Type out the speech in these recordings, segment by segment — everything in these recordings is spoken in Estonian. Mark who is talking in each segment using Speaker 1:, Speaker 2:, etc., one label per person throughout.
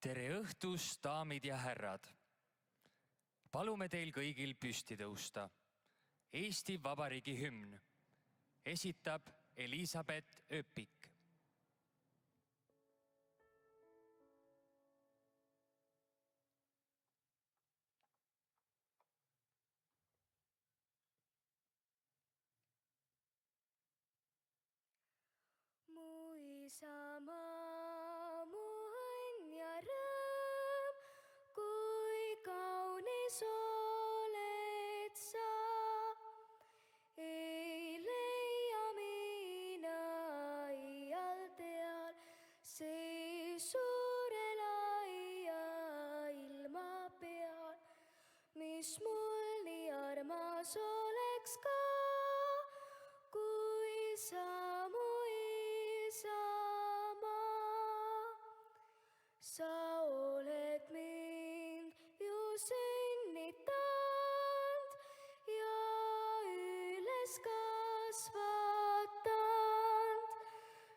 Speaker 1: Tere õhtust, daamid ja härrad! Palume teil kõigil püsti tõusta. Eesti Vabariigi hümn esitab Elisabeth Öpik.
Speaker 2: Mu isamaa, mu õnn ja rõõm, kui kaunis oled sa. Ei leia mina iial teal see suure laia ilma peal, mis mul nii armas oleks ka, kui sa mu sa oled mind ju sünnitanud ja üles kasvatanud.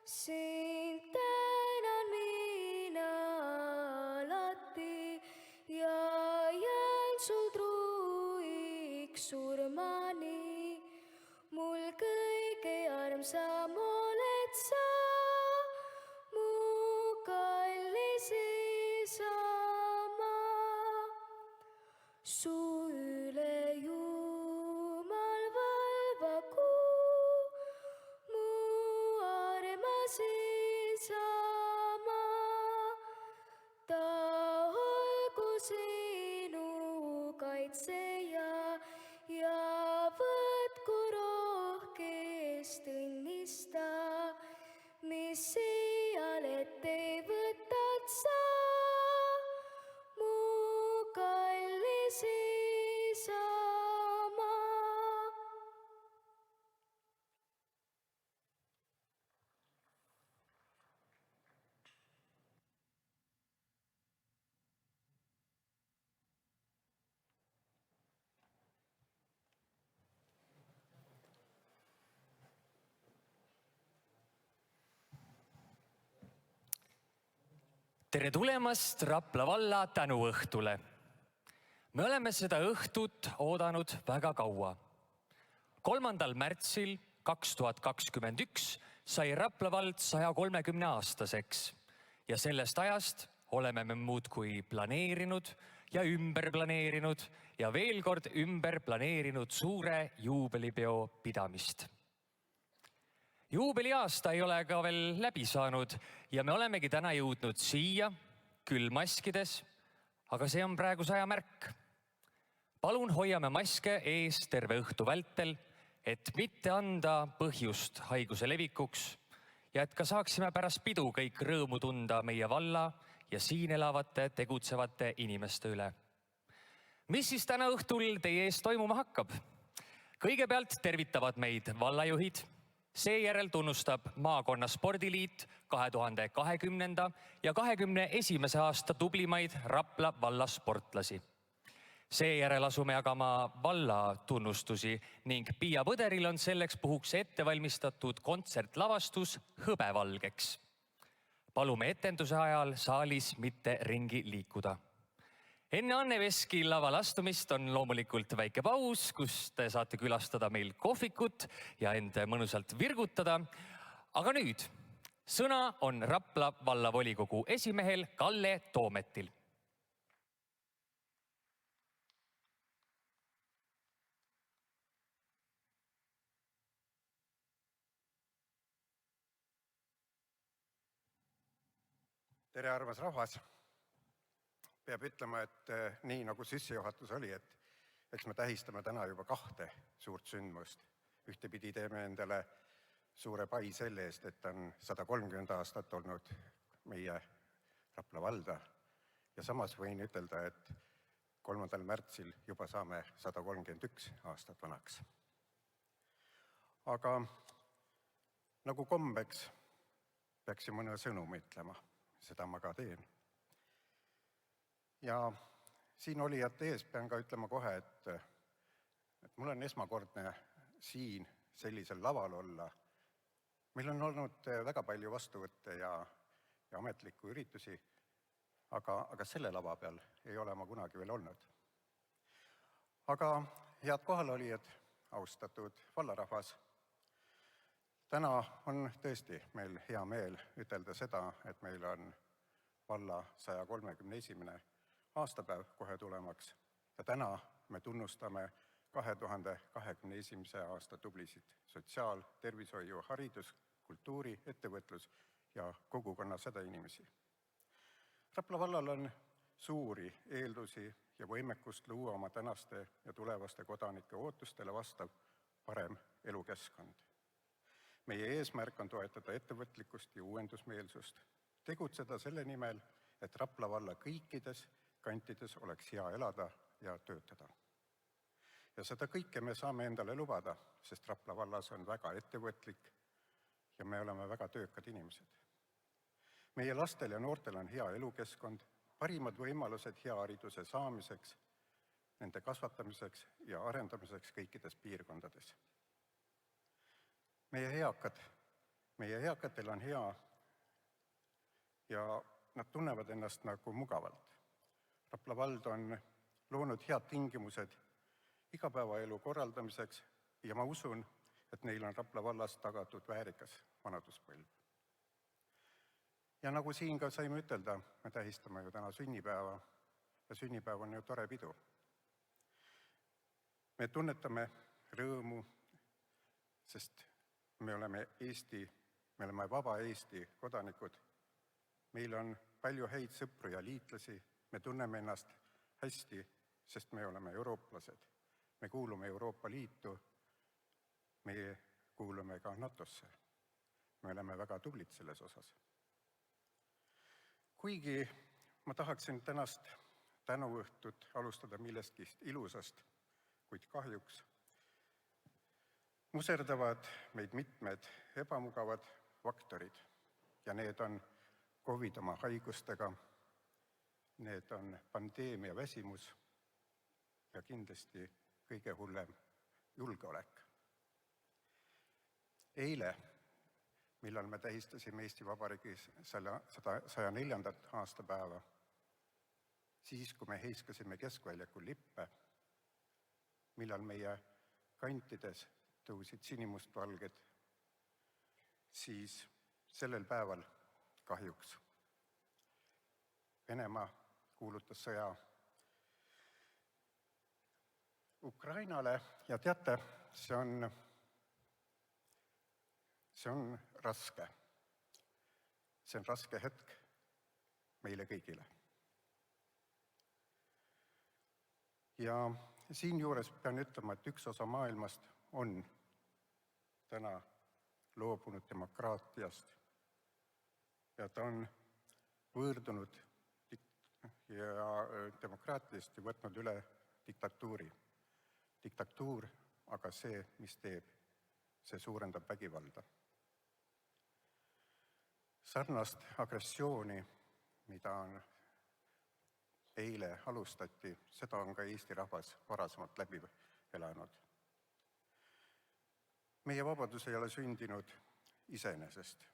Speaker 2: Sind tänan mina alati ja jään sul truiks surmani. Mul kõige armsam oled sa, su üle Jumal valvagu, mu armas isamaa. Ta olgu sinu kaitseja ja võtku rohkest õnnista, mis iial ette võtad sa.
Speaker 1: Tere tulemast Rapla valla tänuõhtule. Me oleme seda õhtut oodanud väga kaua. 3. märtsil 2021 sai Rapla vald 130-aastaseks ja sellest ajast oleme me muudkui planeerinud ja ümber planeerinud ja veel kord ümber planeerinud suure juubelipeo pidamist. Juubeliaasta ei ole ka veel läbi saanud ja me olemegi täna jõudnud siia, küll maskides, aga see on praeguse aja märk. Palun hoiame maske ees terve õhtu vältel, et mitte anda põhjust haiguse levikuks ja et ka saaksime pärast pidu kõik rõõmu tunda meie valla ja siin elavate tegutsevate inimeste üle. Mis siis täna õhtul teie ees toimuma hakkab? Kõigepealt tervitavad meid vallajuhid. Seejärel tunnustab maakonna spordiliit 2020. ja 2021. aasta tublimaid Rapla valla sportlasi. Seejärel asume jagama valla tunnustusi ning Piia Põderil on selleks puhuks ette valmistatud kontsertlavastus Hõbevalgeks. Palume etenduse ajal saalis mitte ringi liikuda. Enne Anne Veski laval astumist on loomulikult väike paus, kus te saate külastada meil kohvikut ja end mõnusalt virgutada. Aga nüüd sõna on Rapla vallavolikogu esimehel Kalle Toometil.
Speaker 3: Tere, armas rahvas! Peab ütlema, et nii nagu sissejuhatus oli, et eks me tähistame täna juba 2 suurt sündmust. Ühtepidi teeme endale suure pai selle eest, et on 130 aastat olnud meie Rapla valda. Ja samas võin ütelda, et 3. märtsil juba saame 131 aastat vanaks. Aga nagu kombeks peaks ju mõne sõnumi ütlema, seda ma ka teen. Ja siin olijate ees pean ka ütlema kohe, et mul on esmakordne siin sellisel laval olla. Meil on olnud väga palju vastuvõtte ja ametlikku üritusi, aga selle lava peal ei ole ma kunagi veel olnud. Aga head kohalolijad, austatud vallarahvas, täna on tõesti meil hea meel ütelda seda, et meil on valla 131. aastapäev kohe tulemaks ja täna me tunnustame 2021. aasta tublisid sotsiaal-, tervishoiu-, haridus-, kultuuri-, ettevõtlus- ja kogukonna inimesi. Rapla vallal on suuri eeldusi ja võimekust luua oma tänaste ja tulevaste kodanike ootustele vastav parem elukeskkond. Meie eesmärk on toetada ettevõtlikkust ja uuendusmeelsust, tegutseda selle nimel, et Rapla valla kõikides kantides oleks hea elada ja töötada. Ja seda kõike me saame endale lubada, sest Rapla vallas on väga ettevõtlik ja me oleme väga töökad inimesed. Meie lastel ja noortel on hea elukeskkond, parimad võimalused hea hariduse saamiseks, nende kasvatamiseks ja arendamiseks kõikides piirkondades. Meie eakatel on hea ja nad tunnevad ennast nagu mugavalt. Rapla vald on loonud head tingimused igapäevaelu korraldamiseks ja ma usun, et neil on Rapla vallas tagatud väärikas vanaduspõlv. Ja nagu siin ka saime ütelda, me tähistame ju täna sünnipäeva ja sünnipäev on ju tore pidu. Me tunnetame rõõmu, sest me oleme vaba Eesti kodanikud. Meil on palju häid sõpru ja liitlasi, me tunneme ennast hästi, sest me oleme eurooplased. Me kuulume Euroopa Liitu, me kuulume ka NATOsse. Me oleme väga tublid selles osas. Kuigi ma tahaksin tänast tänuõhtut alustada millestki ilusast, kuid kahjuks muserdavad meid mitmed ebamugavad faktorid ja need on COVID oma haigustega, need on pandeemia väsimus ja kindlasti kõige hullem julgeolek. Eile, millal me tähistasime Eesti Vabariigis 104. aastapäeva, siis kui me heiskasime Keskväljakul lippe, millal meie kantides tõusid sinimustvalged, siis sellel päeval kahjuks Venemaa kuulutas sõja Ukrainale ja teate, see on raske. See on raske hetk meile kõigile. Ja siinjuures pean ütlema, et üks osa maailmast on täna loobunud demokraatiast ja ta on võõrdunud demokraatiast ja võtnud üle diktatuuri. Diktatuur, aga see, mis teeb, see suurendab vägivalda. Sarnast agressiooni, mida eile alustati, seda on ka Eesti rahvas varasemalt läbi elanud. Meie vabadus ei ole sündinud iseenesest.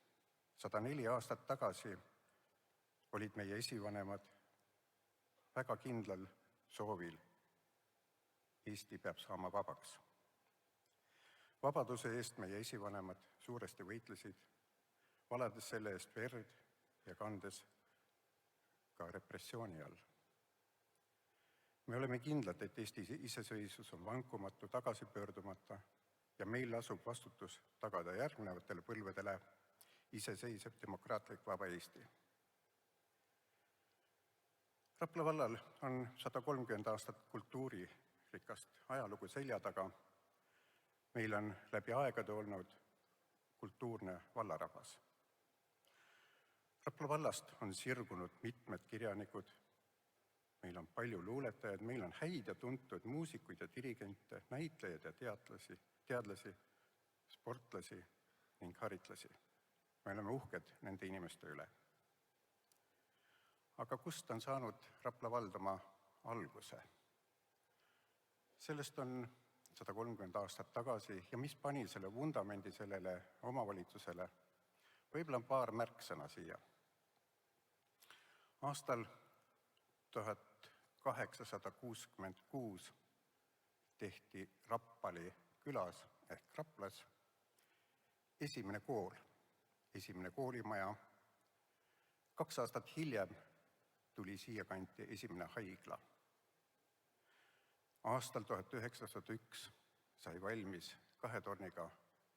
Speaker 3: 104 aastat tagasi olid meie esivanemad väga kindlal soovil. Eesti peab saama vabaks. Vabaduse eest meie esivanemad suuresti võitlesid, valades selle eest verd ja kandes ka repressiooni all. Me oleme kindlad, et Eesti iseseisvus on vankumatu, tagasipöördumata ja meil asub vastutus tagada järgnevatele põlvedele iseseisev demokraatlik vaba Eesti. Rapla vallal on 130 aastat kultuuririkast ajalugu selja taga. Meil on läbi aegade olnud kultuurne vallarahvas. Rapla vallast on sirgunud mitmed kirjanikud, meil on palju luuletajaid, meil on häid ja tuntud muusikuid ja dirigente, näitlejaid ja teadlasi, sportlasi ning haritlasi. Me oleme uhked nende inimeste üle. Aga kust on saanud Rapla vald oma alguse? Sellest on 130 aastat tagasi ja mis pani selle vundamendi sellele omavalitsusele? Võib-olla on paar märksõna siia. Aastal 1866 tehti Rapali külas ehk Raplas esimene kool, esimene koolimaja. 2 aastat hiljem tuli siia kanti esimene haigla. Aastal 1901 sai valmis 2 torniga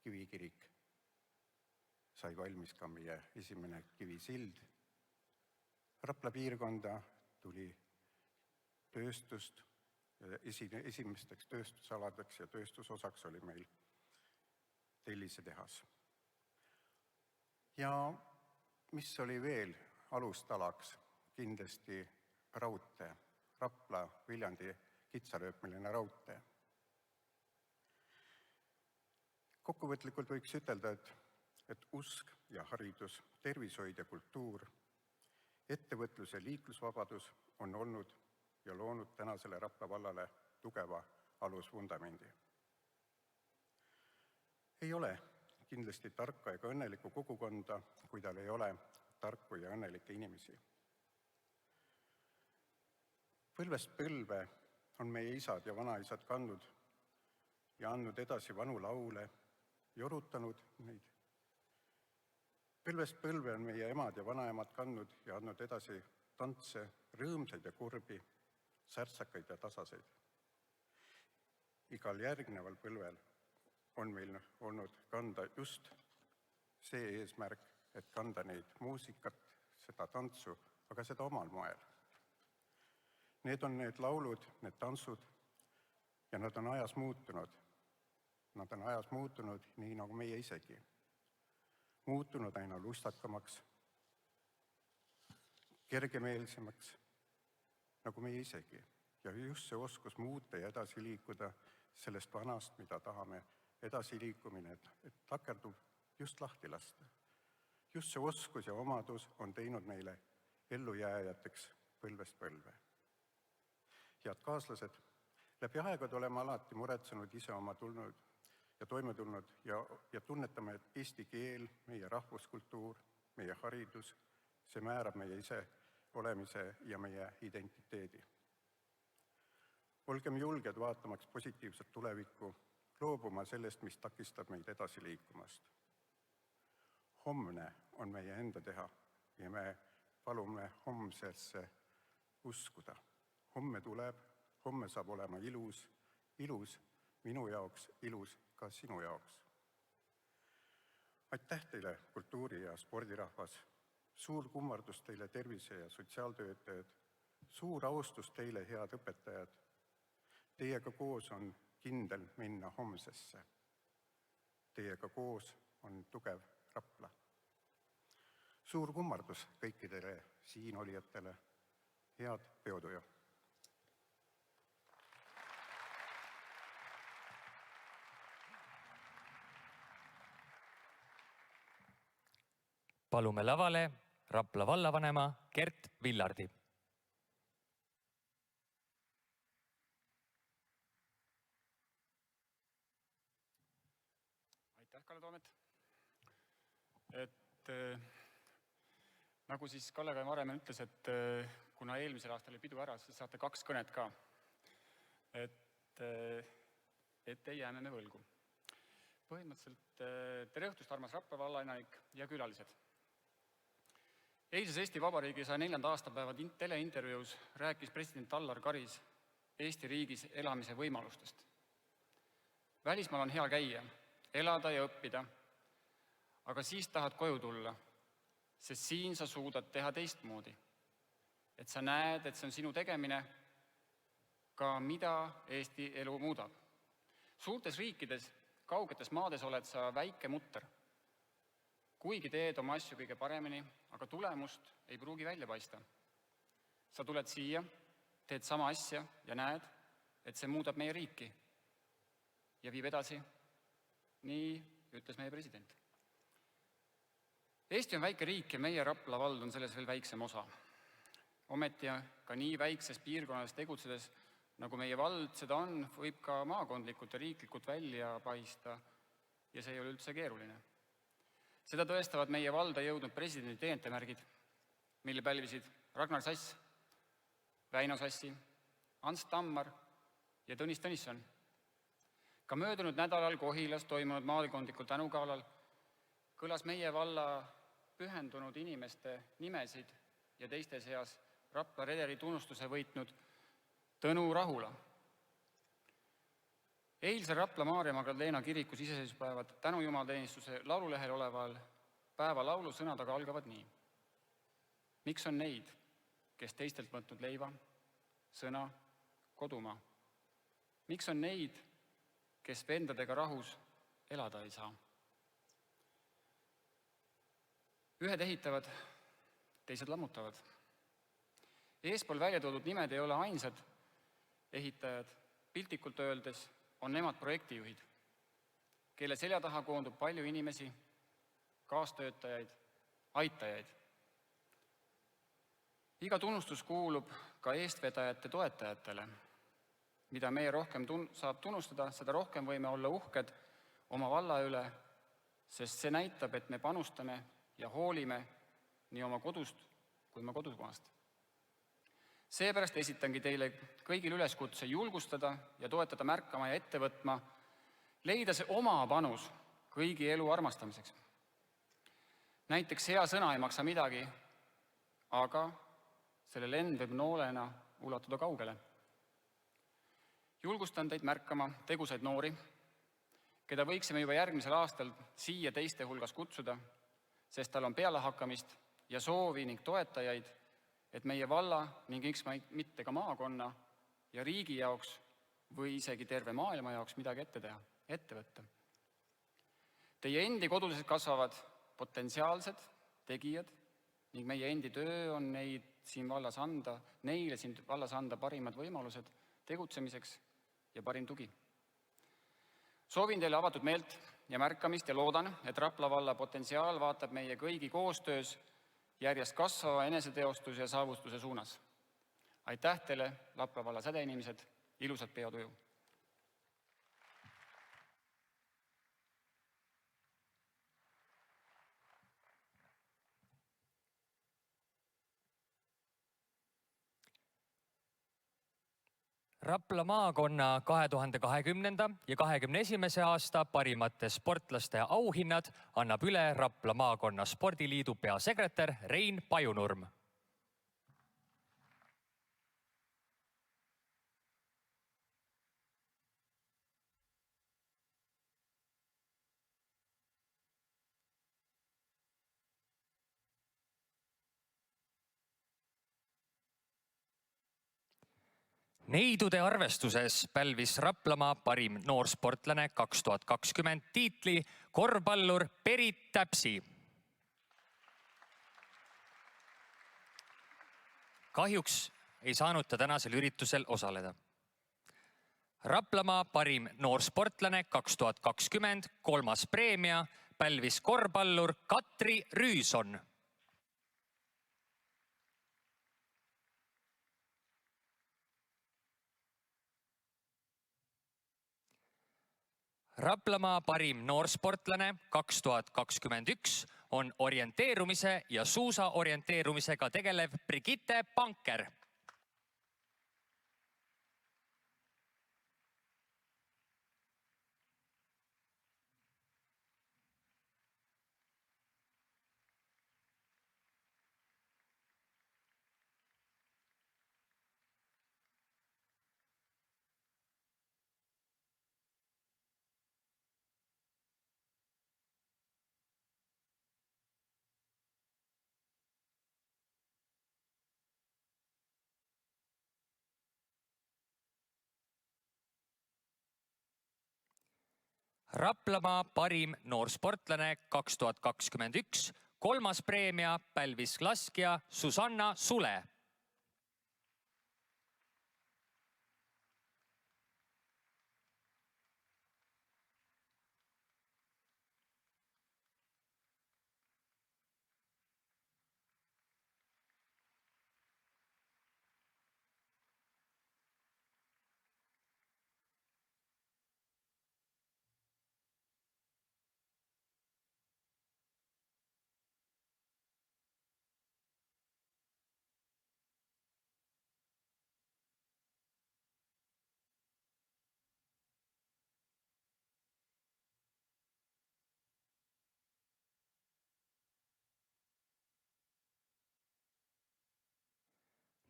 Speaker 3: kivikirik, sai valmis ka meie esimene kivisild. Rapla piirkonda tuli tööstust, esimesteks tööstusaladeks ja tööstusosaks oli meil tellisetehas. Ja mis oli veel alustalaks? Kindlasti raudtee, Rapla-Viljandi kitsarööpmeline raudtee. Kokkuvõtlikult võiks ütelda, et usk ja haridus, tervishoid ja kultuur, ettevõtlus ja liiklusvabadus on olnud ja loonud tänasele Rapla vallale tugeva alusvundamendi. Ei ole kindlasti tarka ega õnnelikku kogukonda, kui tal ei ole tarku ja õnnelikke inimesi. Põlvest põlve on meie isad ja vanaisad kandnud ja andnud edasi vanu laule, jorutanud neid. Põlvest põlve on meie emad ja vanaemad kandnud ja andnud edasi tantse, rõõmsaid ja kurbi, särtsakaid ja tasaseid. Igal järgneval põlvel on meil olnud kanda just see eesmärk, et kanda neid muusikat, seda tantsu, aga seda omal moel. Need on need laulud, need tantsud ja nad on ajas muutunud. Nad on ajas muutunud nii nagu meie isegi. Muutunud aina lustakamaks, kergemeelsemaks, nagu meie isegi. Ja just see oskus muuta ja edasi liikuda sellest vanast, mida tahame edasi liikumine, et takerdub just lahti lasta. Just see oskus ja omadus on teinud meile ellujääjateks põlvest põlve. Head kaaslased, läbi aegade oleme alati muretsenud ise oma tulnud ja toime tulnud ja tunnetame, et eesti keel, meie rahvuskultuur, meie haridus, see määrab meie ise olemise ja meie identiteedi. Olgem julged vaatamaks positiivset tulevikku, loobuma sellest, mis takistab meid edasi liikumast. Homne on meie enda teha ja me palume homsesse uskuda. Homme tuleb, homme saab olema ilus, ilus minu jaoks, ilus ka sinu jaoks. Aitäh teile, kultuuri- ja spordirahvas, suur kummardus teile, tervise- ja sotsiaaltöötajad, suur austus teile, head õpetajad. Teiega koos on kindel minna homsesse. Teiega koos on tugev Rapla. Suur kummardus kõikidele siin olijatele. Head peotuju!
Speaker 1: Palume lavale Rapla vallavanema Gert Villardi.
Speaker 4: Aitäh, Kalle Toomet! Nagu siis Kalle ka varem ütles, et kuna eelmisel aastal oli pidu ära, siis saate 2 kõnet ka. Et ei jääme me võlgu. Põhimõtteliselt tere õhtust, armas Rapla vallaelanik ja külalised. Eilses Eesti Vabariigi 104. aastapäeva teleintervjuus rääkis president Allar Karis Eesti riigis elamise võimalustest. Välismaal on hea käia, elada ja õppida, aga siis tahad koju tulla, sest siin sa suudad teha teistmoodi. Et sa näed, et see on sinu tegemine, ka mida Eesti elu muudab. Suurtes riikides, kaugetes maades oled sa väike mutter. Kuigi teed oma asju kõige paremini, aga tulemust ei pruugi välja paista. Sa tuled siia, teed sama asja ja näed, et see muudab meie riiki ja viib edasi. Nii ütles meie president. Eesti on väike riik ja meie Rapla vald on selles veel väiksem osa. Ometi ka nii väikses piirkonnas tegutsedes, nagu meie vald seda on, võib ka maakondlikult ja riiklikult välja paista ja see ei ole üldse keeruline. Seda tõestavad meie valda jõudnud presidendi teenetemärgid, mille pälvisid Ragnar Sass, Väino Sassi, Ants Tammar ja Tõnis Tõnisson. Ka möödunud nädalal Kohilas toimunud maakondlikul tänugalal kõlas meie valla pühendunud inimeste nimesid ja teiste seas Rapla redeli tunnustuse võitnud Tõnu Rahula. Eilsel Rapla Maarja Magdalena kirikus iseseisvuspäevad tänujumalateenistuse laululehel oleval päeva laulu sõnadega algavad nii. Miks on neid, kes teistelt võtnud leiva, sõna, kodumaa? Miks on neid, kes vendadega rahus elada ei saa? Ühed ehitavad, teised lammutavad. Eespool välja toodud nimed ei ole ainsad ehitajad, piltlikult öeldes on nemad projektijuhid, kelle selja taha koondub palju inimesi, kaastöötajaid, aitajaid. Iga tunnustus kuulub ka eestvedajate toetajatele. Mida meie rohkem saab tunnustada, seda rohkem võime olla uhked oma valla üle, sest see näitab, et me panustame ja hoolime nii oma kodust kui oma kodukohast. Seepärast esitangi teile kõigil üleskutse julgustada ja toetada märkama ja ette võtma, leida see oma panus kõigi elu armastamiseks. Näiteks hea sõna ei maksa midagi, aga selle lend võib noolena ulatuda kaugele. Julgustan teid märkama tegusaid noori, keda võiksime juba järgmisel aastal siia teiste hulgas kutsuda, sest tal on pealehakkamist ja soovi ning toetajaid, et meie valla ning miks mitte ka maakonna ja riigi jaoks või isegi terve maailma jaoks midagi ette teha, ette võtta. Teie endi kodudes kasvavad potentsiaalsed tegijad ning meie endi töö on neile siin vallas anda parimad võimalused tegutsemiseks ja parim tugi. Soovin teile avatud meelt ja märkamist ja loodan, et Rapla valla potentsiaal vaatab meie kõigi koostöös järjest kasvava eneseteostuse ja saavutuse suunas. Aitäh teile, Rapla valla sädeinimesed, ilusat peotuju!
Speaker 1: Rapla maakonna 2020. ja 2021. aasta parimate sportlaste auhinnad annab üle Rapla maakonna spordiliidu peasekretär Rein Pajunurm. Neidude arvestuses pälvis Raplamaa parim noorsportlane 2020 tiitli korvpallur Berit Täpsi. Kahjuks ei saanud ta tänasel üritusel osaleda. Raplamaa parim noorsportlane 2020 kolmas preemia pälvis korvpallur Katri Rüüson. Raplamaa parim noorsportlane 2021 on orienteerumise ja suusaorienteerumisega tegelev Brigitte Panker. Raplamaa parim noorsportlane 2021 kolmas preemia pälvis laskja Susanna Sule.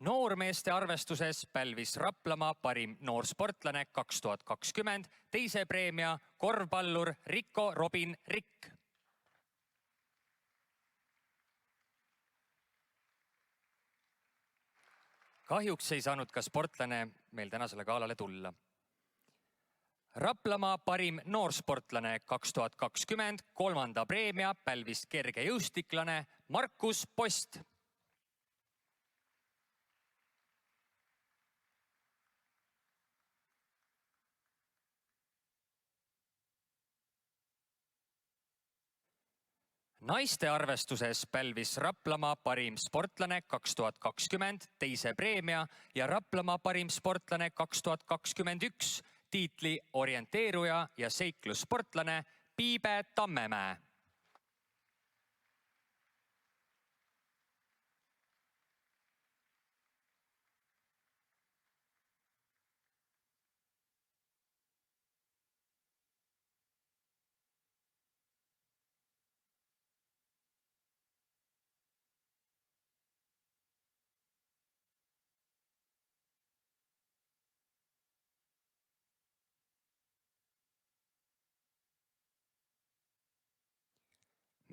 Speaker 1: Noormeeste arvestuses pälvis Raplamaa parim noorsportlane 2020 teise preemia korvpallur Rico Robin Rikk. Kahjuks ei saanud ka sportlane meil tänasele galale tulla. Raplamaa parim noorsportlane 2020 kolmanda preemia pälvis kergejõustiklane Markus Post. Naiste arvestuses pälvis Raplamaa parim sportlane 2020 teise preemia ja Raplamaa parim sportlane 2021 tiitli orienteeruja ja seiklussportlane Piibe Tammemäe.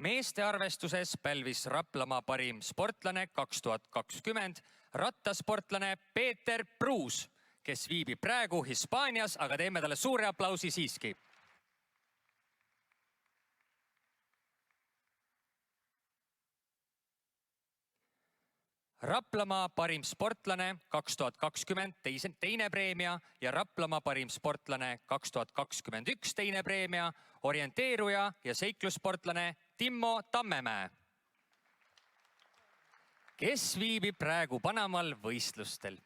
Speaker 1: Meeste arvestuses pälvis Raplamaa parim sportlane 2020 rattasportlane Peeter Pruus, kes viibib praegu Hispaanias, aga teeme talle suure aplausi siiski. Raplamaa parim sportlane 2020 teine preemia ja Raplamaa parim sportlane 2021 teine preemia, orienteeruja ja seiklussportlane Timmo Tammemäe, kes viibib praegu Panamaal võistlustel.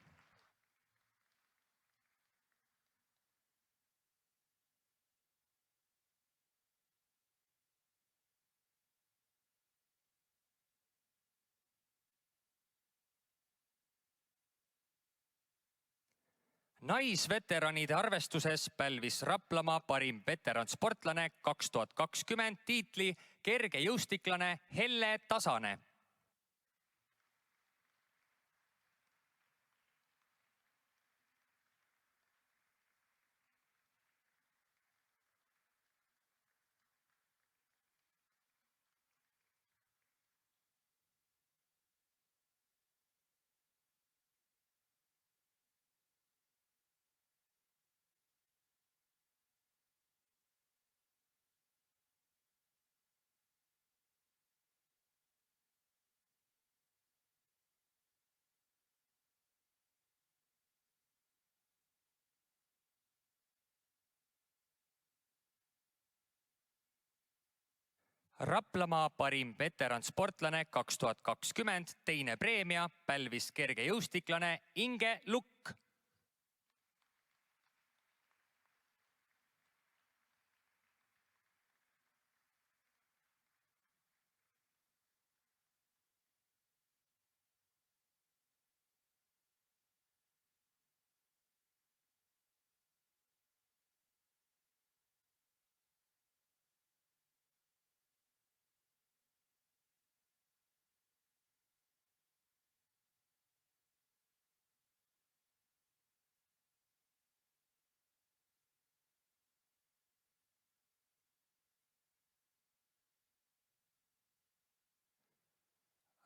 Speaker 1: Naisveteranide arvestuses pälvis Raplamaa parim veteransportlane 2020 tiitli kergejõustiklane Helle Tasane. Raplamaa parim veteransportlane 2020 teine preemia pälvis kergejõustiklane Inge Lukk.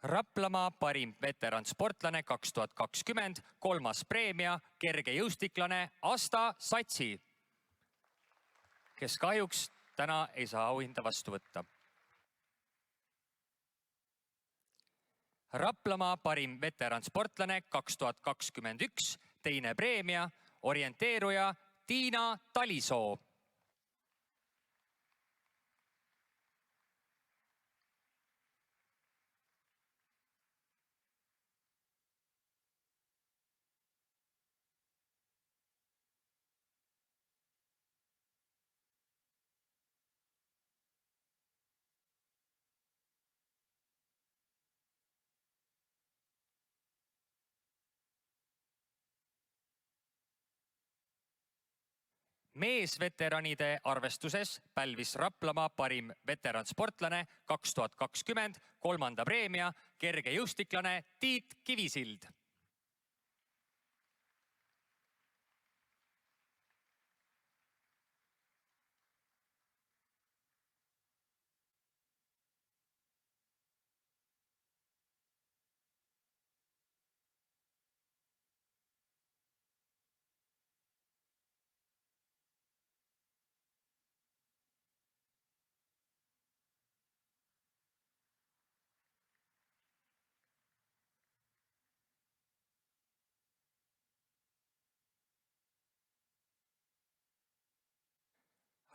Speaker 1: Raplamaa parim veteransportlane 2020 kolmas preemia kergejõustiklane Asta Satsi, kes kahjuks täna ei saa auhinda vastu võtta. Raplamaa parim veteransportlane 2021 teine preemia orienteeruja Tiina Talisoo. Meesveteranide arvestuses pälvis Raplamaa parim veteransportlane 2020 kolmanda preemia kergejõustiklane Tiit Kivisild.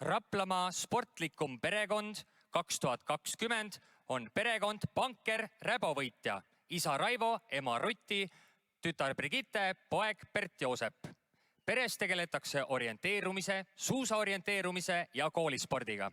Speaker 1: Raplamaa sportlikum perekond 2020 on perekond Panker Räbovõitja, isa Raivo, ema Ruti, tütar Brigitte, poeg Bert Joosep. Peres tegeletakse orienteerumise, suusaorienteerumise ja koolispordiga.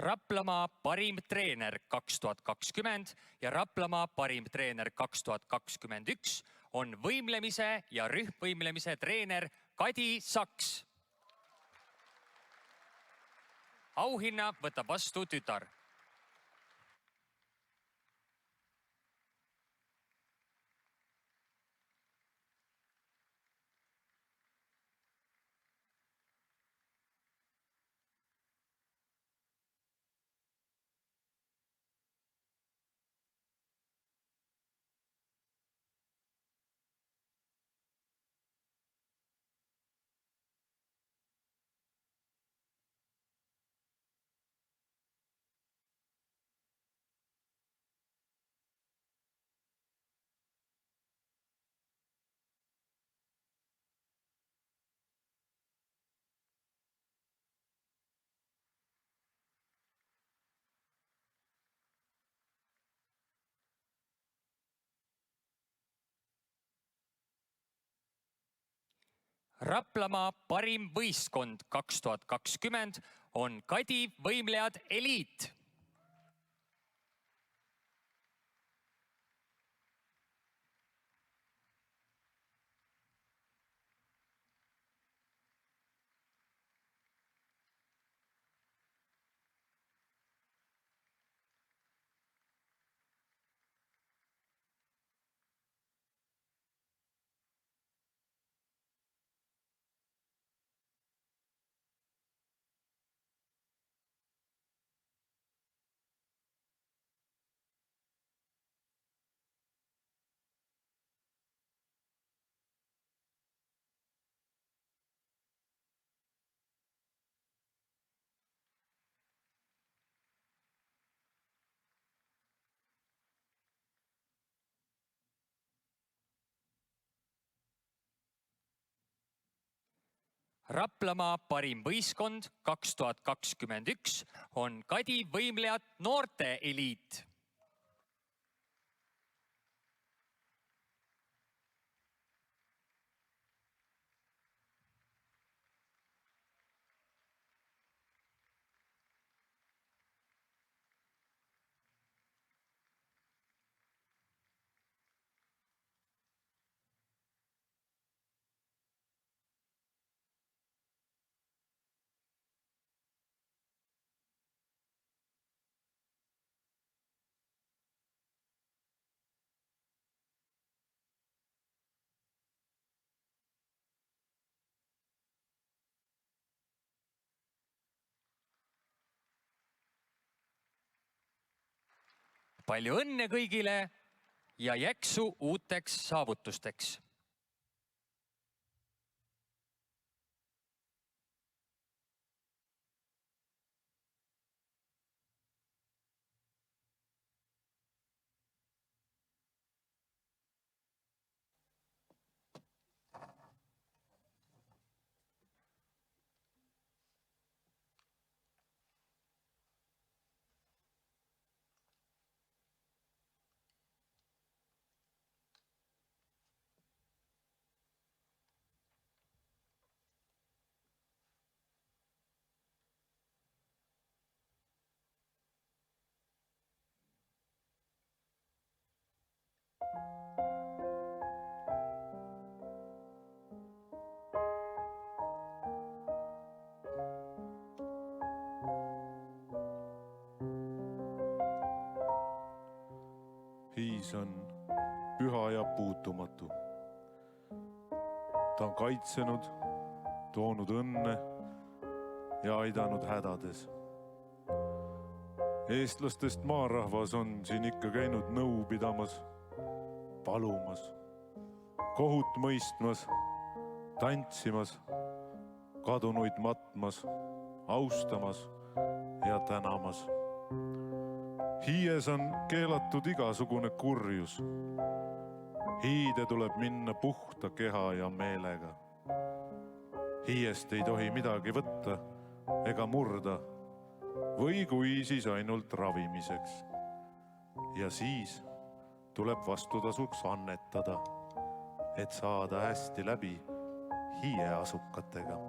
Speaker 1: Raplamaa parim treener 2020 ja Raplamaa parim treener 2021 on võimlemise ja rühmvõimlemise treener Kadi Saks. Auhinna võtab vastu tütar. Raplamaa parim võistkond 2020 on Kadi võimlejad Eliit. Raplamaa parim võistkond 2021 on Kadi võimlejad Noorte Eliit. Palju õnne kõigile ja jaksu uuteks saavutusteks!
Speaker 5: Maris on püha ja puutumatu. Ta on kaitsenud, toonud õnne ja aidanud hädades. Eestlastest maarahvas on siin ikka käinud nõu pidamas, palumas, kohut mõistmas, tantsimas, kadunuid matmas, austamas ja tänamas. Hiies on keelatud igasugune kurjus. Hiide tuleb minna puhta keha ja meelega. Hiiest ei tohi midagi võtta ega murda või kui siis ainult ravimiseks. Ja siis tuleb vastutasuks annetada, et saada hästi läbi Hiie asukatega.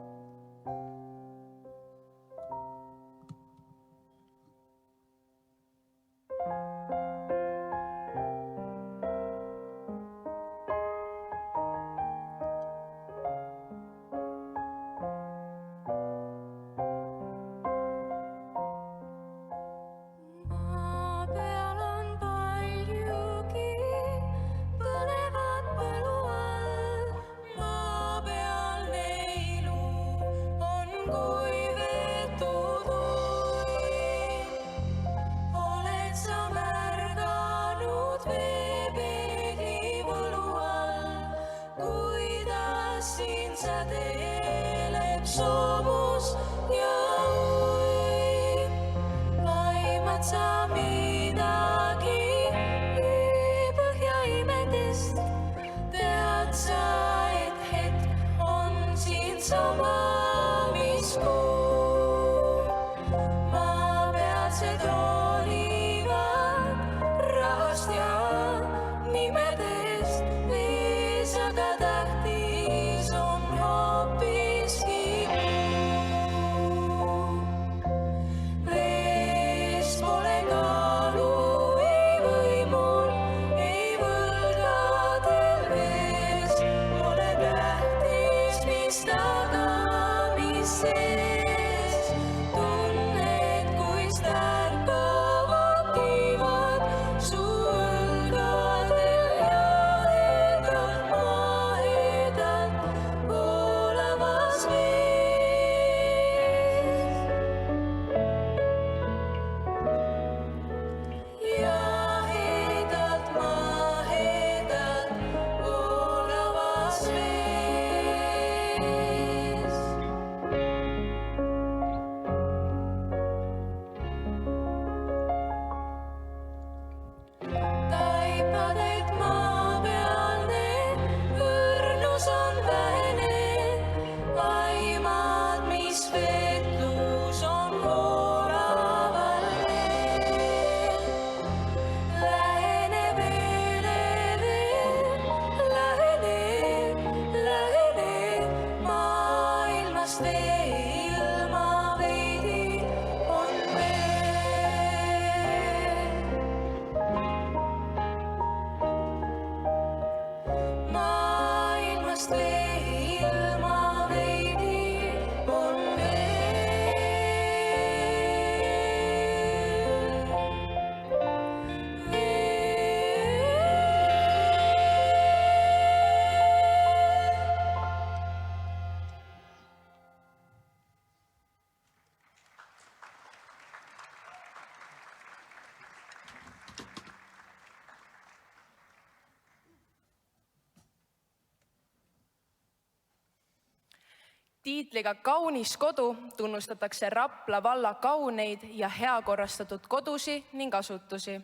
Speaker 6: Tiitliga Kaunis kodu tunnustatakse Rapla valla kauneid ja heakorrastatud kodusi ning asutusi.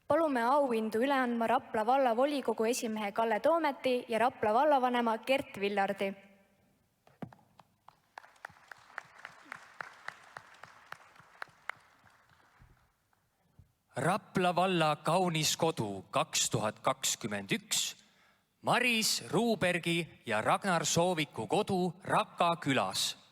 Speaker 2: Palume auhindu üle andma Rapla valla volikogu esimehe Kalle Toometi ja Rapla vallavanema Gert Villardi.
Speaker 1: Rapla valla Kaunis kodu 2021 Maris Ruubergi ja Ragnar Sooviku kodu Raka külas.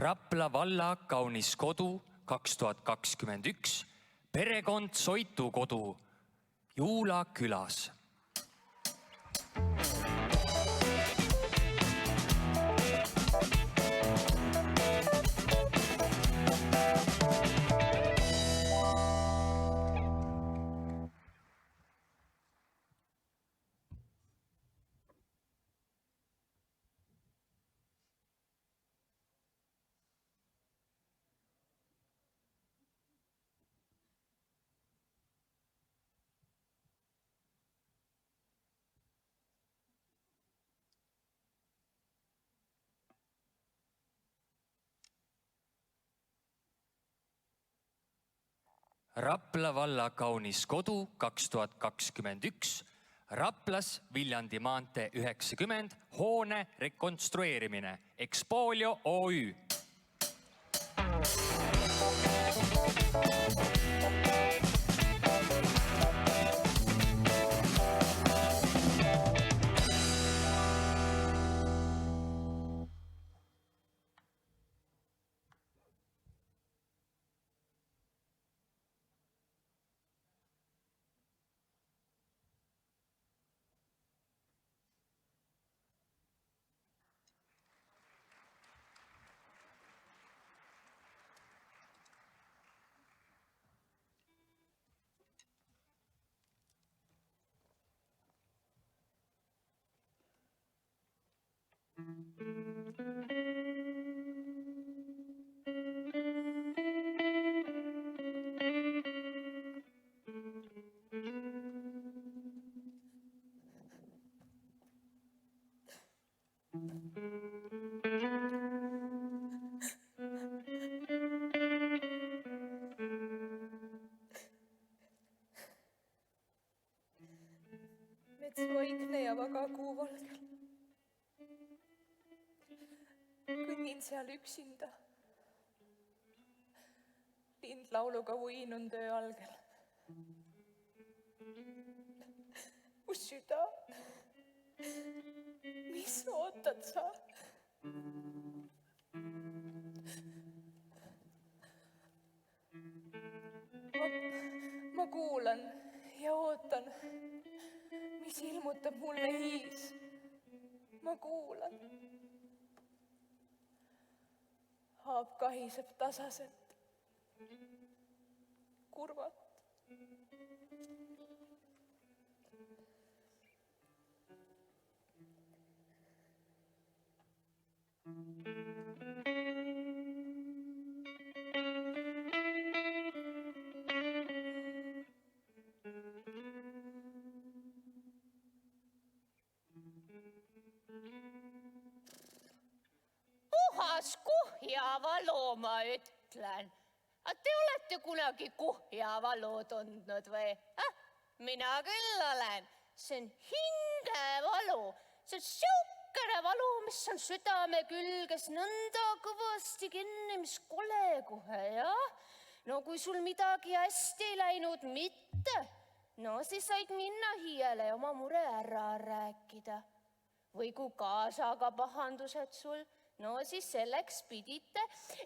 Speaker 1: Rapla valla kaunis kodu 2021, perekond Soitu kodu Juula külas. Rapla valla kaunis kodu 2021, Raplas Viljandi maantee 90 hoone rekonstrueerimine, Expolio OÜ.
Speaker 7: Mets vaikne ja vaga kuuvalgel. Kõnnin seal üksinda. Lind lauluga uinun töö algel. Mu süda, mis ootad sa? Ma kuulan ja ootan, mis ilmutab mulle hiis. Ma kuulan. Haab kahiseb tasaselt. Kurvat.
Speaker 8: Puhas kuhjavalu, ma ütlen. Te olete kunagi kuhjavalu tundnud või? Mina küll olen. See on hingevalu. See on siukene valu, mis on südame külges nõnda kõvasti kinni, mis kole kohe, jah? No kui sul midagi hästi ei läinud mitte, no siis said minna hiiele ja oma mure ära rääkida. Või kui kaasaga pahandused sul, no siis selleks pidite,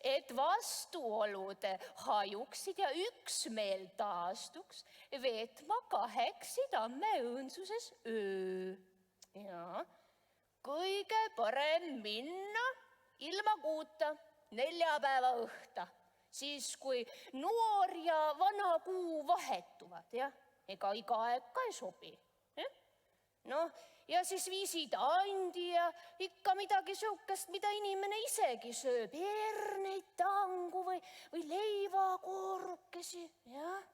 Speaker 8: et vastuolude hajuksid ja üksmeel taastuks, veetma 8 tamme õõnsuses öö. Ja kõige parem minna ilma kuuta 4 päeva õhta, siis kui noor ja vana kuu vahetuvad, jah, ega iga aeg ka ei sobi. Noh, ja siis viisid andi ja ikka midagi siukest, mida inimene isegi sööb, herneid, tangu või leivakoorukesi, jah.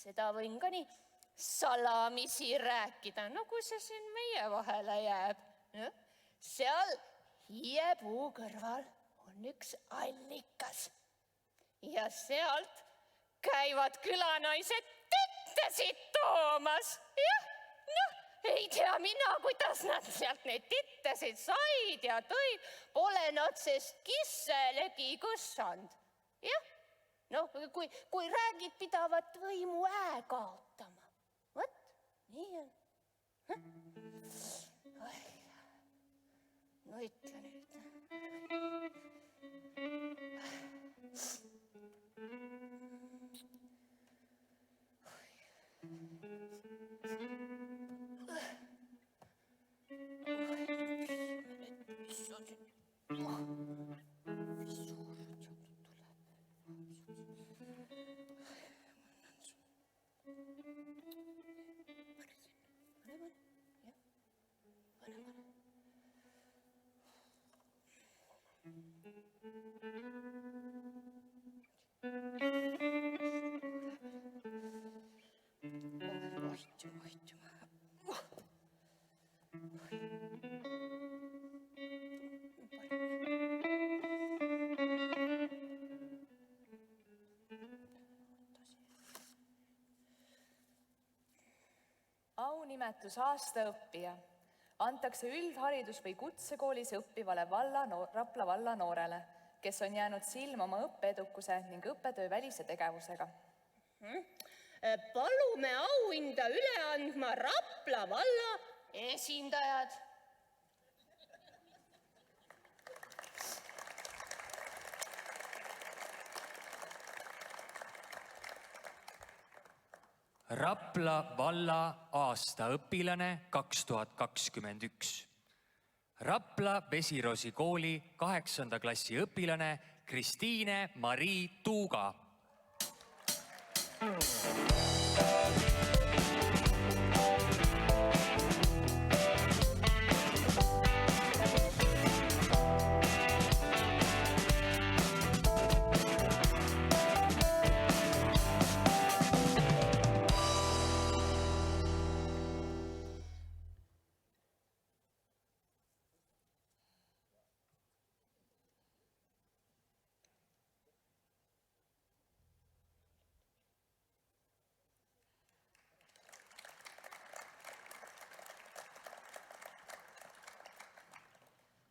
Speaker 8: Seda võin ka nii salamisi rääkida, no kui see siin meie vahele jääb. Seal hiiepuu kõrval on üks allikas ja sealt käivad külanaised tittesid toomas. Jah, noh, ei tea mina, kuidas nad sealt neid tittesid said ja tõid. Pole nad sest kisselegi kõssand. Jah, noh, kui räägid pidavat võimu kaotama. Võt, nii on. ütle nüüd.
Speaker 6: Aunimetus aastaõppija antakse üldharidus- või kutsekoolis õppivale Rapla valla noorele, kes on jäänud silma oma õppeedukuse ning õppetöö välise tegevusega.
Speaker 8: Palume auhinda üle andma Rapla valla esindajad.
Speaker 1: Rapla valla aastaõpilane 2021. Rapla Vesirosi kooli 8. klassi õpilane Kristiine Marii Tuuga.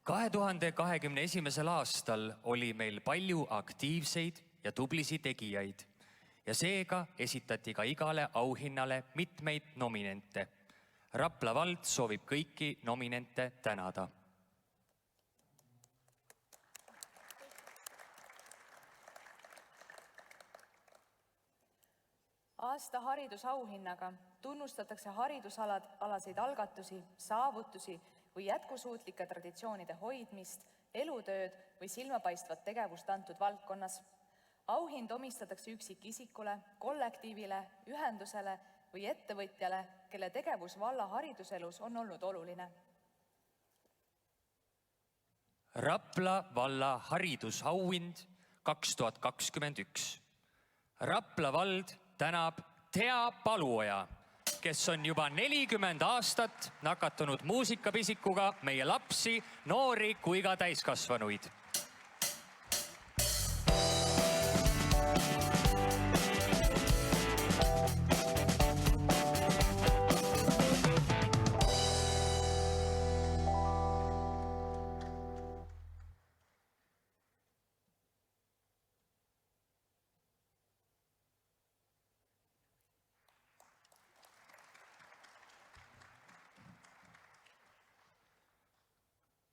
Speaker 1: Kahe 2021. aastal oli meil palju aktiivseid ja tublisid tegijaid ja seega esitati ka igale auhinnale mitmeid nominente. Rapla vald soovib kõiki nominente tänada.
Speaker 6: Aasta haridusauhinnaga tunnustatakse haridusalaseid algatusi, saavutusi või jätkusuutlike traditsioonide hoidmist, elutööd või silmapaistvat tegevust antud valdkonnas. Auhind omistatakse üksikisikule, kollektiivile, ühendusele või ettevõtjale, kelle tegevus valla hariduselus on olnud oluline.
Speaker 1: Rapla valla haridusauhind 2021. Rapla vald tänab Thea Paluoja, kes on juba 40 aastat nakatunud muusikapisikuga meie lapsi, noori kui ka täiskasvanuid.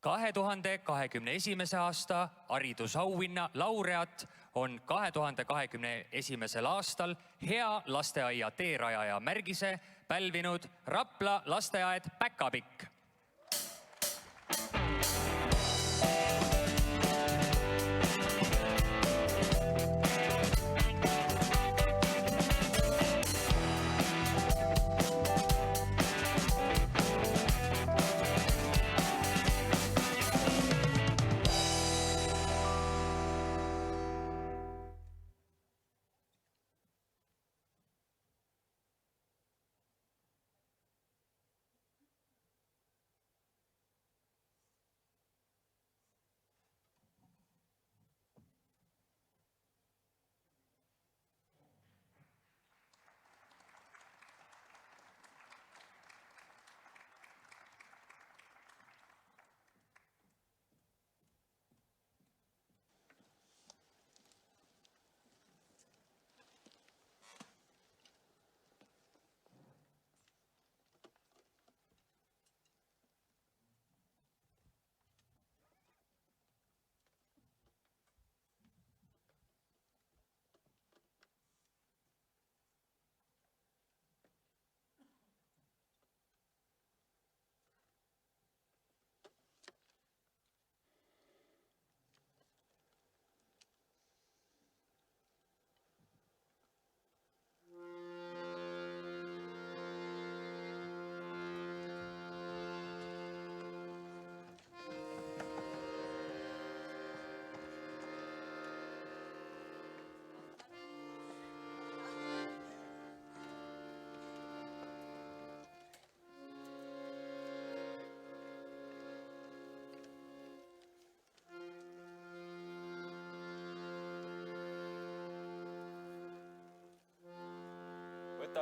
Speaker 1: Kahe 2021. aasta haridusauhinna laureaat on 2021. aastal hea lasteaia teerajaja märgise pälvinud Rapla lasteaed Päkapikk.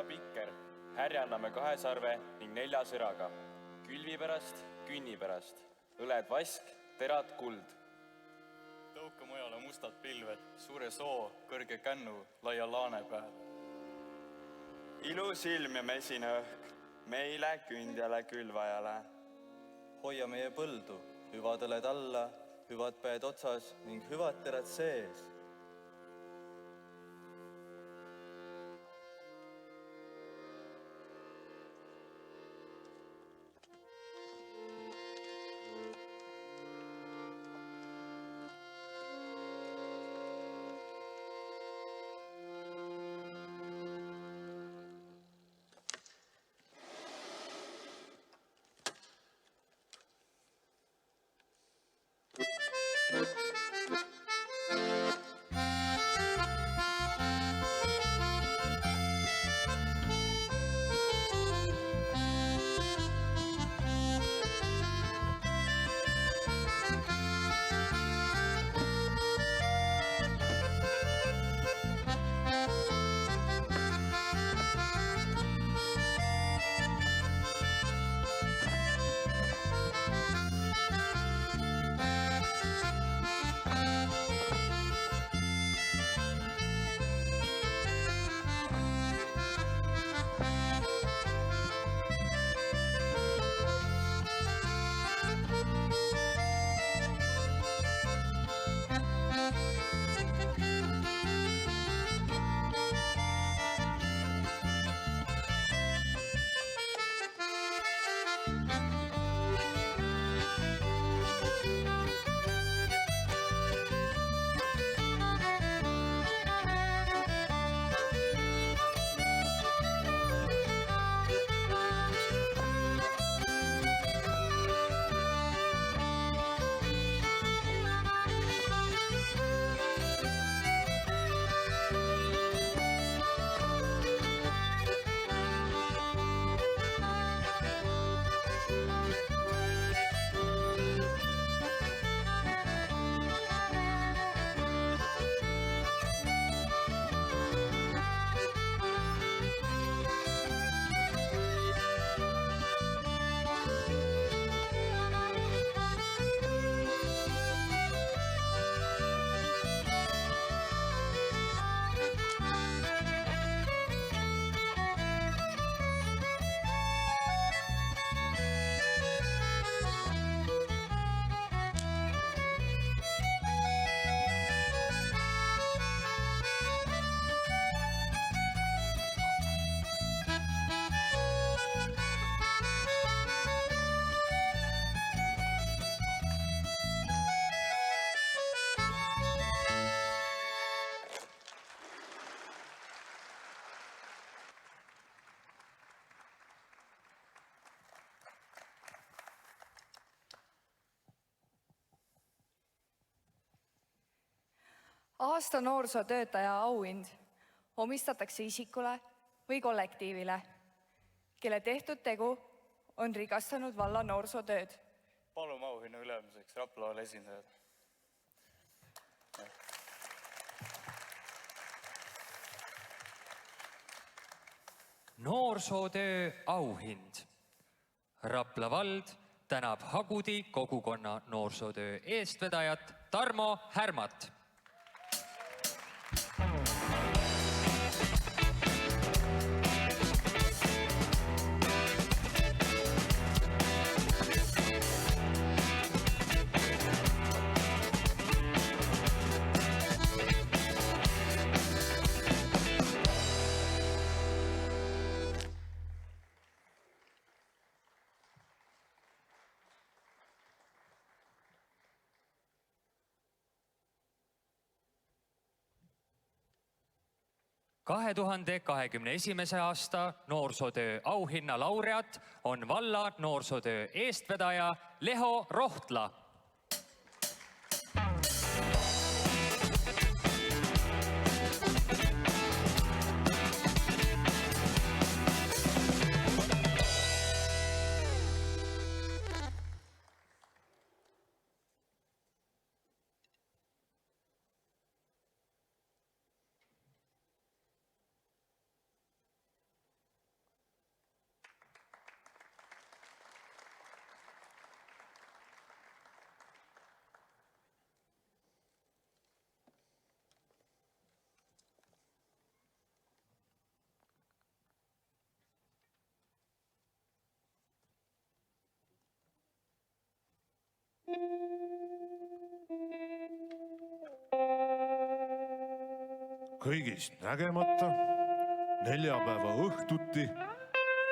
Speaker 9: pikker, härjanname 2 sarve ning 4 sõraga. Külvi pärast, künni pärast, õled vask, terad kuld.
Speaker 10: Tõuka mujale mustad pilved, suure soo, kõrge kännu, laia laane peal.
Speaker 11: Ilus ilm ja mesine õhk, meile, kündjale, külvajale.
Speaker 10: Hoia meie põldu, hüvad õled alla, hüvad päed otsas ning hüvad terad sees.
Speaker 12: Aasta noorsootöötaja auhind omistatakse isikule või kollektiivile, kelle tehtud tegu on rikastanud valla noorsootööd.
Speaker 10: Palume auhinna ülemiseks Rapla valla esindajad.
Speaker 1: Noorsootöö auhind. Rapla vald tänab Hagudi kogukonna noorsootöö eestvedajat Tarmo Härmat. Kahe 2021. aasta noorsootöö auhinna laureaat on valla noorsootöö eestvedaja Leho Rohtla.
Speaker 5: kõigist nägemata neljapäeva õhtuti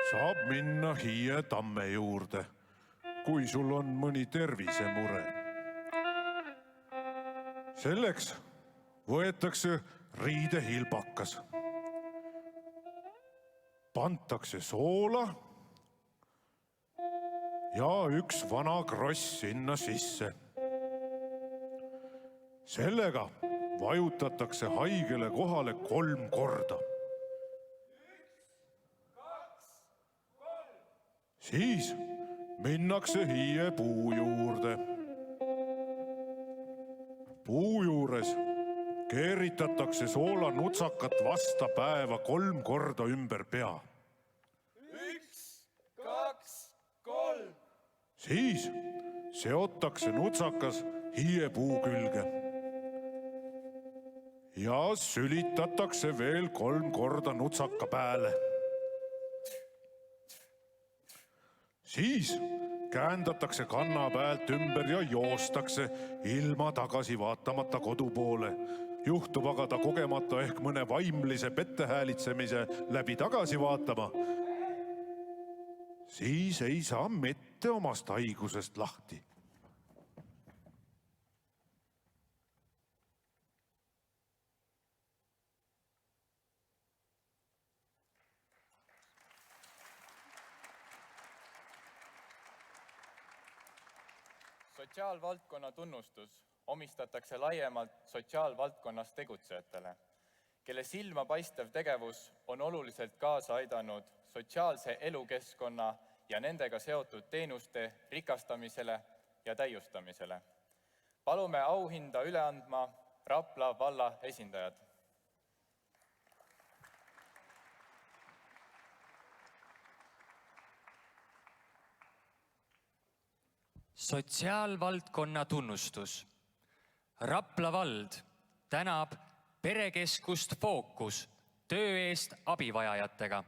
Speaker 5: saab minna Hiie tamme juurde, kui sul on mõni tervisemure. Selleks võetakse riidehilbakas, pantakse soola ja üks vana kross sinna sisse. Sellega vajutatakse haigele kohale 3 korda. Siis minnakse Hiie puu juurde. Puu juures keeritatakse soolanutsakat vasta päeva 3 korda ümber pea.
Speaker 11: 1, 2, 3.
Speaker 5: Siis seotakse nutsakas Hiie puu külge. Ja sülitatakse veel 3 korda nutsaka pääle. Siis käändatakse kanna pealt ümber ja joostakse ilma tagasi vaatamata kodu poole. Juhtub aga ta kogemata ehk mõne vaimlise pettehäälitsemise läbi tagasi vaatama. Siis ei saa mitte omast haigusest lahti.
Speaker 9: Sotsiaalvaldkonna tunnustus omistatakse laiemalt sotsiaalvaldkonnas tegutsejatele, kelle silma paistev tegevus on oluliselt kaasa aidanud sotsiaalse elukeskkonna ja nendega seotud teenuste rikastamisele ja täiustamisele. Palume auhinda üle andma Rapla valla esindajad.
Speaker 1: Sotsiaalvaldkonna tunnustus. Rapla vald tänab perekeskust Fookus töö eest abivajajatega.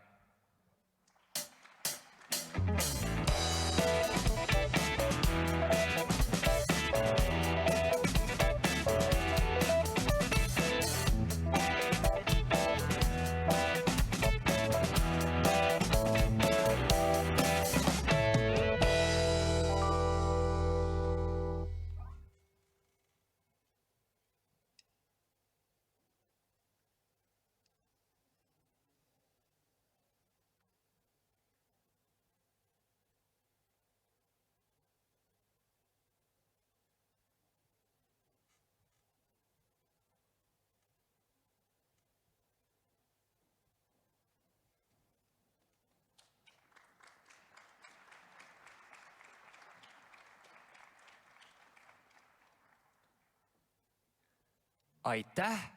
Speaker 1: Aitäh,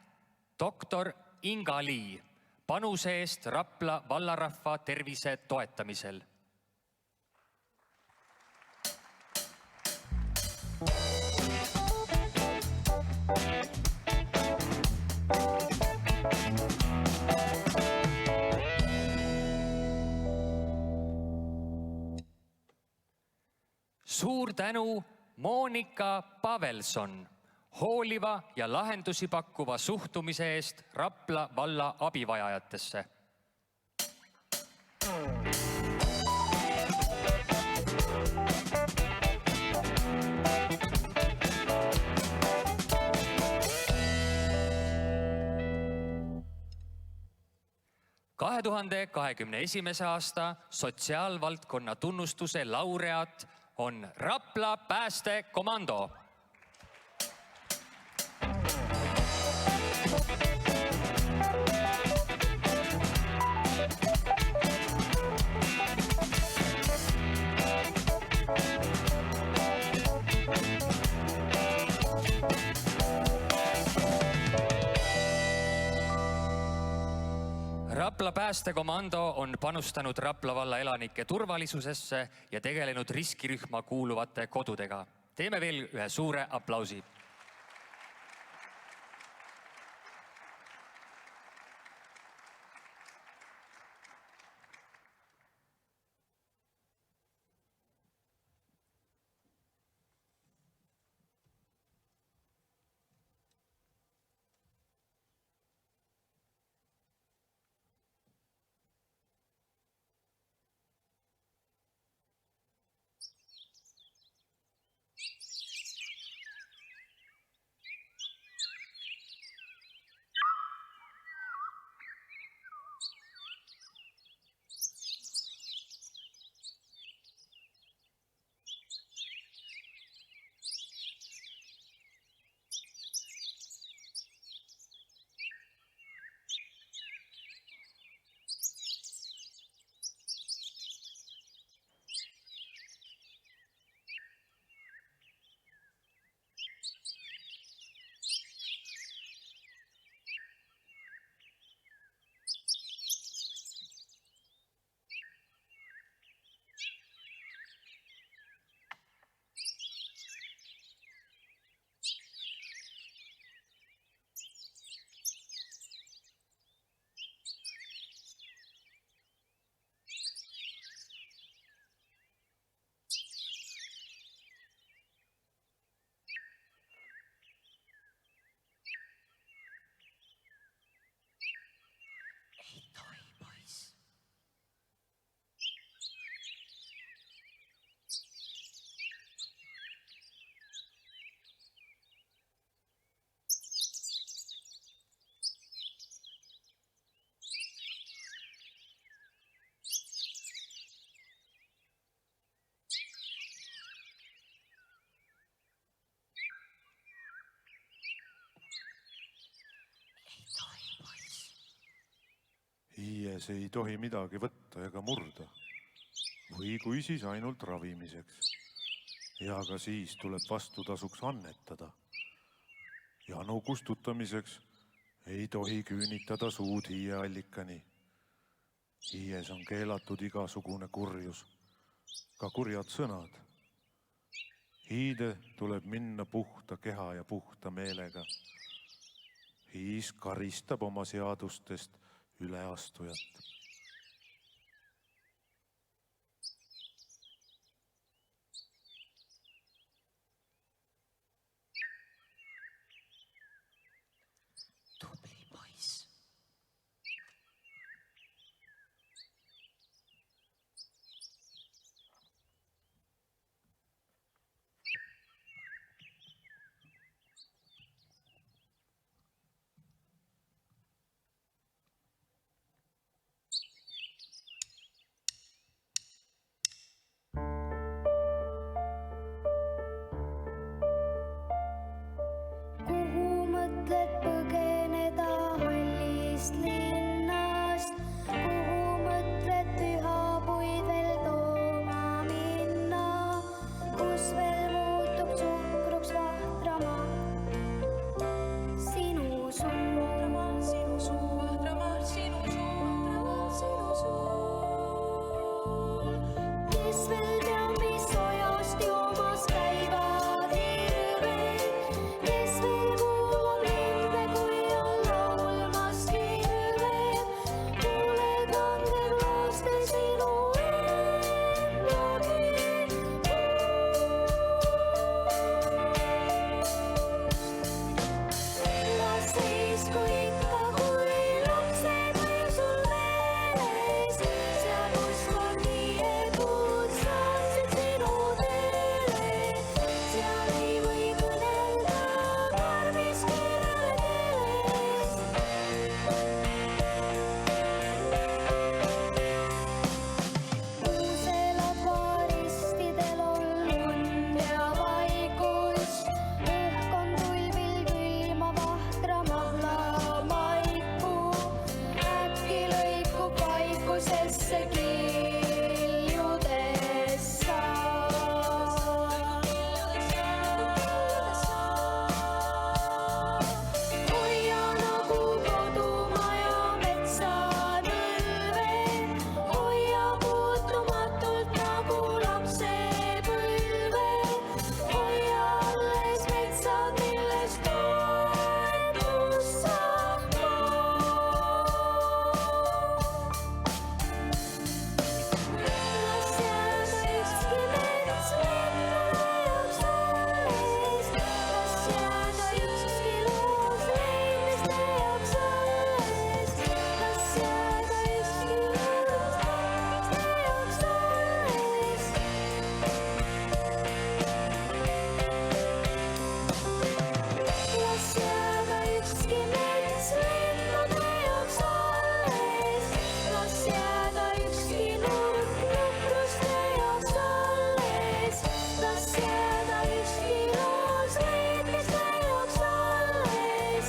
Speaker 1: doktor Inga Lii, panuse eest Rapla vallarahva tervise toetamisel. Suur tänu Monika Pavelson hooliva ja lahendusi pakkuva suhtumise eest Rapla valla abivajajatesse. Kahe 2021. aasta sotsiaalvaldkonna tunnustuse laureaat on Rapla päästekomando. Rapla päästekomando on panustanud Rapla valla elanike turvalisusesse ja tegelenud riskirühma kuuluvate kodudega. Teeme veel ühe suure aplausi.
Speaker 5: Hiies ei tohi midagi võtta ega murda. Või kui siis ainult ravimiseks. Ja ka siis tuleb vastutasuks annetada. Janu kustutamiseks ei tohi küünitada suud hiieallikani. Hiies on keelatud igasugune kurjus, ka kurjad sõnad. Hiide tuleb minna puhta keha ja puhta meelega. Hiis karistab oma seadustest üleastujat.
Speaker 13: Tubli poiss.
Speaker 14: Kuhu mõtled põgeneda hallist linnast? Kuhu mõtled pühapuid veel tooma minna? Kus veel muutub suhkruks vahtramaa? Sinu suu, sinu suu, vahtramaa, sinu suu, sinu suu. Kes veel teab, mis sojast joomas käivad hirved? Kes veel kuulab linde, kui on laulmas kirved? Kuule kandeb laste sinu ennagi. Las seisku ikka, kui lapsed veel sul meeles. Seal, kus kord hiiepuud saatsid sinu teele. Seal ei või kõnelda tarvis keelest. Kuus elab varistidel on lund ja vaikus. Õhk on tulvil külma vahtra mahlamaiku. Äkki lõikub vaikusesse kiljudes saar. Hoia nagu kodumaja metsanõlve. Hoia puutumatult nagu lapsepõlve. Hoia alles metsad, millest toetus saab Las jääda ükski mets linnude jaoks alles. Las jääda ükski loos leidmiste jaoks alles. Las jääda ükski loos leidmiste jaoks alles. Las jääda ükski mets linnude jaoks alles. Las jääda ükski nurk nukruste jaoks alles. Las jääda ükski loos leidmiste jaoks alles.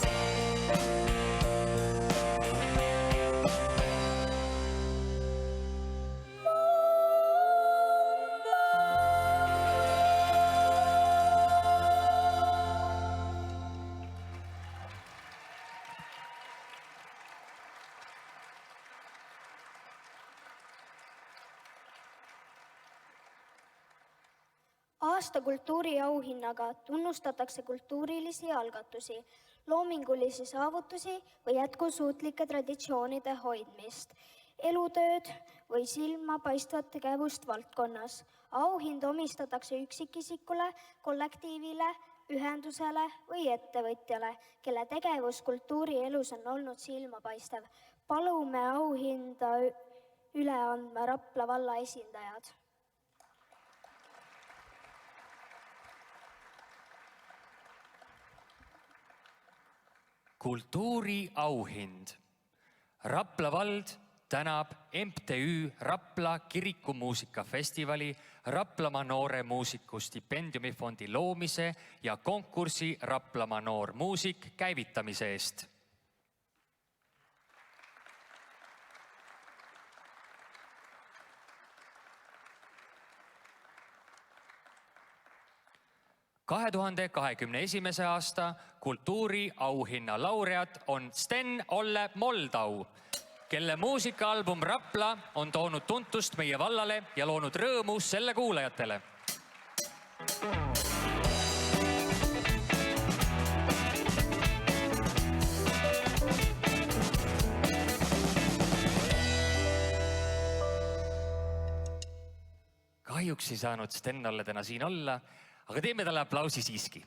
Speaker 2: Aasta kultuuriauhinnaga tunnustatakse kultuurilisi algatusi, loomingulisi saavutusi või jätkusuutlike traditsioonide hoidmist, elutööd või silmapaistvat tegevust valdkonnas. Auhind omistatakse üksikisikule, kollektiivile, ühendusele või ettevõtjale, kelle tegevus kultuurielus on olnud silmapaistev. Palume auhinda üle andma Rapla valla esindajad.
Speaker 1: Kultuuriauhind. Rapla vald tänab MTÜ Rapla kirikumuusikafestivali Raplamaa noore muusiku stipendiumifondi loomise ja konkursi Raplamaa noor muusik käivitamise eest. 2021. aasta kultuuriauhinna laureaat on Sten-Olle Moldau, kelle muusikaalbum Rapla on toonud tuntust meie vallale ja loonud rõõmu selle kuulajatele. Kahjuks ei saanud Sten-Olle täna siin olla, aga teeme talle aplausi siiski.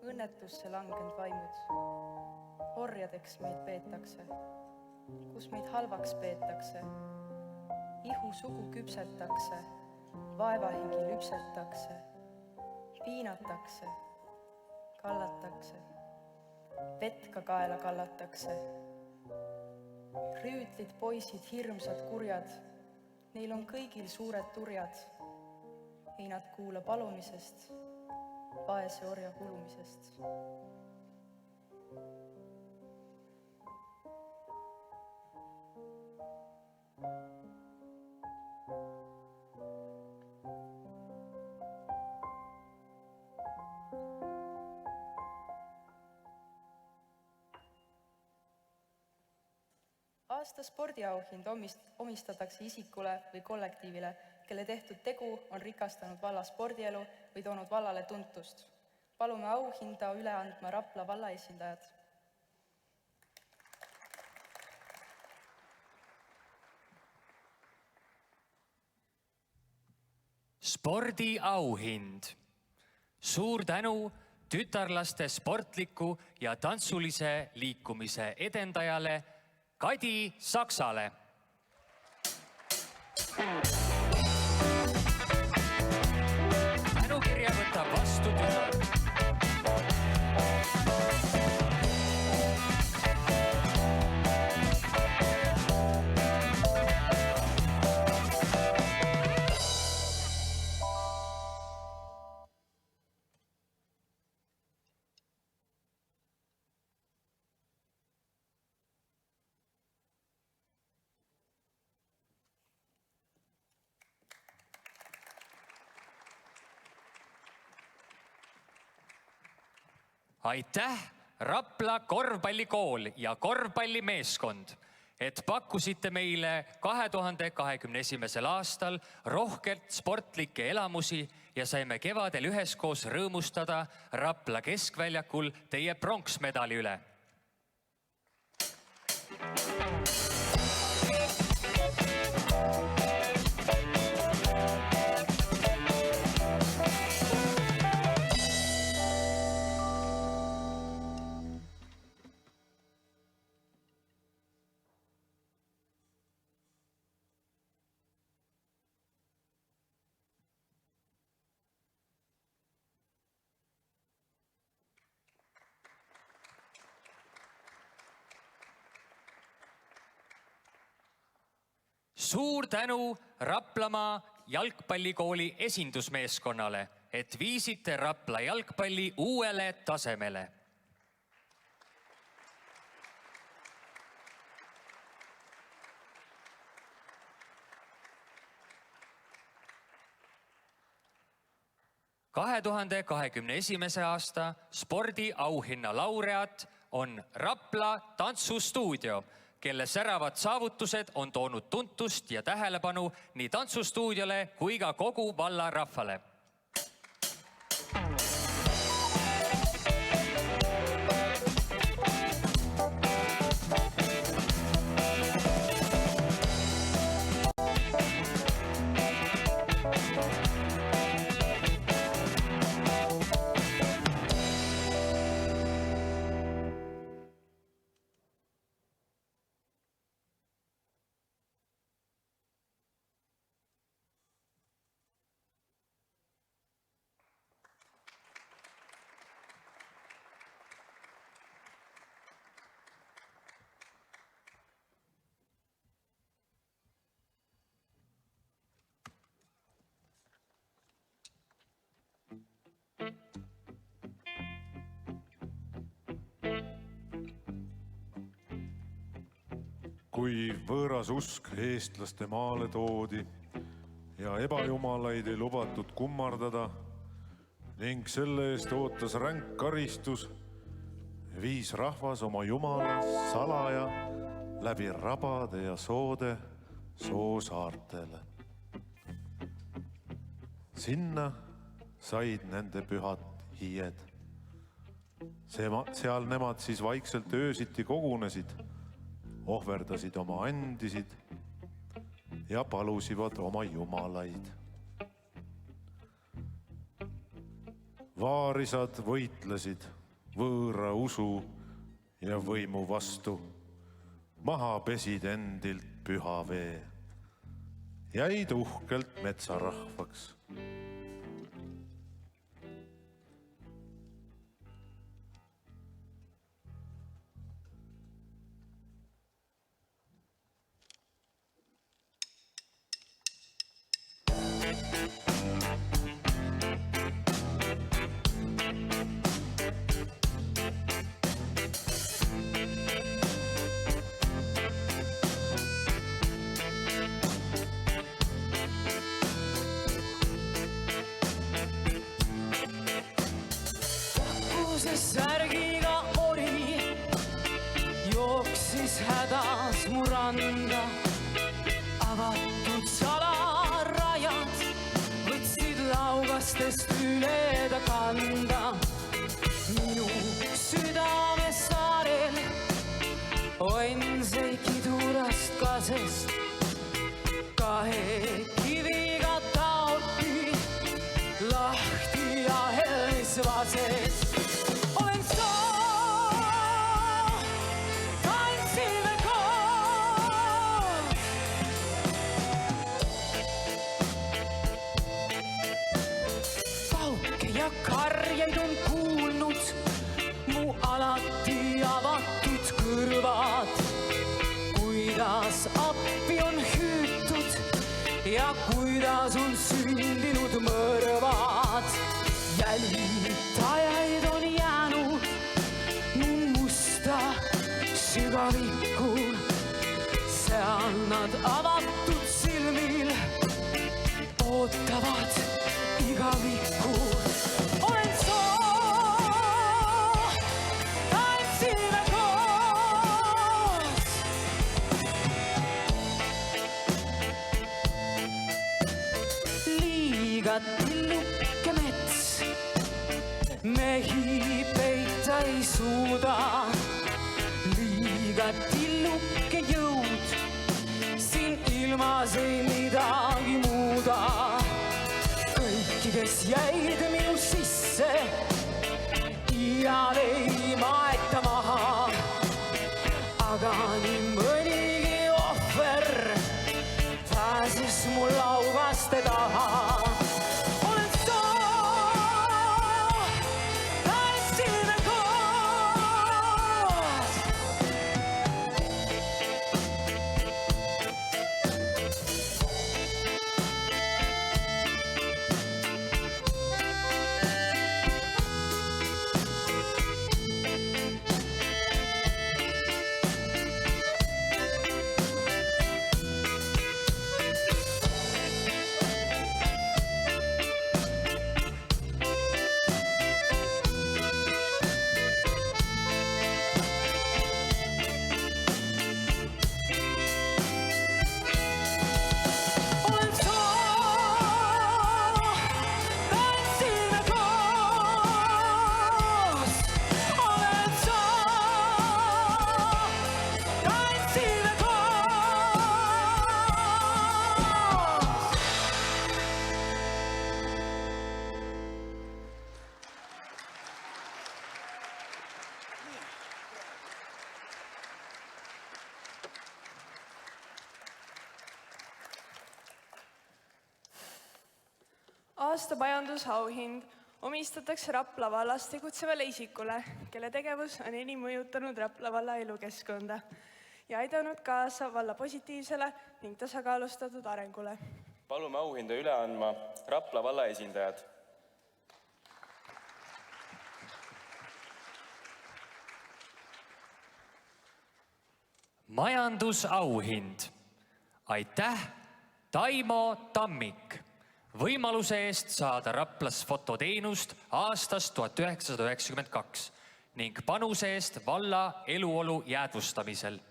Speaker 15: Õnnetusse langenud vaimud. Orjadeks meid peetakse, kus meid halvaks peetakse. Ihu sugu küpsetakse, vaevahingi lüpsetakse, piinatakse, kallatakse, vett ka kaela kallatakse. Rüütlid, poisid, hirmsad, kurjad, neil on kõigil suured turjad. Ei nad kuula palumisest, vaese orja kulumisest. Aasta spordiauhind omistatakse isikule või kollektiivile, kelle tehtud tegu on rikastanud valla spordielu või toonud vallale tuntust. Palume auhinda üle andma Rapla valla esindajad.
Speaker 1: Spordiauhind. Suur tänu tütarlaste sportliku ja tantsulise liikumise edendajale Kadi Saksale. Tänu kirja võtab vastu tütar. Aitäh, Rapla korvpallikool ja korvpallimeeskond, et pakkusite meile 2021. aastal rohkelt sportlikke elamusi ja saime kevadel üheskoos rõõmustada Rapla keskväljakul teie pronksmedali üle. Suur tänu Raplamaa jalgpallikooli esindusmeeskonnale, et viisite Rapla jalgpalli uuele tasemele. – 2021. aasta spordiauhinna laureaat on Rapla tantsustuudio, kelle säravad saavutused on toonud tuntust ja tähelepanu nii tantsustuudiole kui ka kogu valla rahvale.
Speaker 5: Kui võõras usk eestlaste maale toodi ja ebajumalaid ei lubatud kummardada ning selle eest ootas ränk karistus, viis rahvas oma jumala salaja läbi rabade ja soode Soosaartele. Sinna said nende pühad hiied. Seal nemad siis vaikselt öösiti kogunesid, ohverdasid oma andisid ja palusivad oma jumalaid. Vaarisad võitlesid võõra usu ja võimu vastu, maha pesid endilt püha vee, jäid uhkelt metsarahvaks.
Speaker 14: Särgiga ori jooksis hädas mu randa, avatud salarajad võtsid laugastest üle ta kanda. Minu südame saarel õnn sai kidurast kasest, kahe kiviga taoti lahti ja hellis vases. ja kuidas on sündinud mõrvad. Jälitajaid on jäänud mu musta sügavikku, seal nad avatud silmil ootavad igavikku. Olen soo, tantsime koos. Liiga tilluke mets, mehi peita ei suuda. Liiga tilluke jõud, siin ilmas ei midagi muuda. Kõiki, kes jäid minu sisse, iial ei maeta maha. Aga nii mõnigi ohver pääses mul laugaste taha. Olen soo, tantsime koos.
Speaker 12: Aasta majandusauhind omistatakse Rapla vallas tegutsevale isikule, kelle tegevus on enim mõjutanud Rapla valla elukeskkonda ja aidanud kaasa valla positiivsele ning tasakaalustatud arengule.
Speaker 10: Palume auhinda üle andma Rapla valla esindajad.
Speaker 1: Majandusauhind. Aitäh, Taimo Tammik, võimaluse eest saada Raplas fototeenust aastast 1992 ning panuse eest valla eluolu jäädvustamisel. –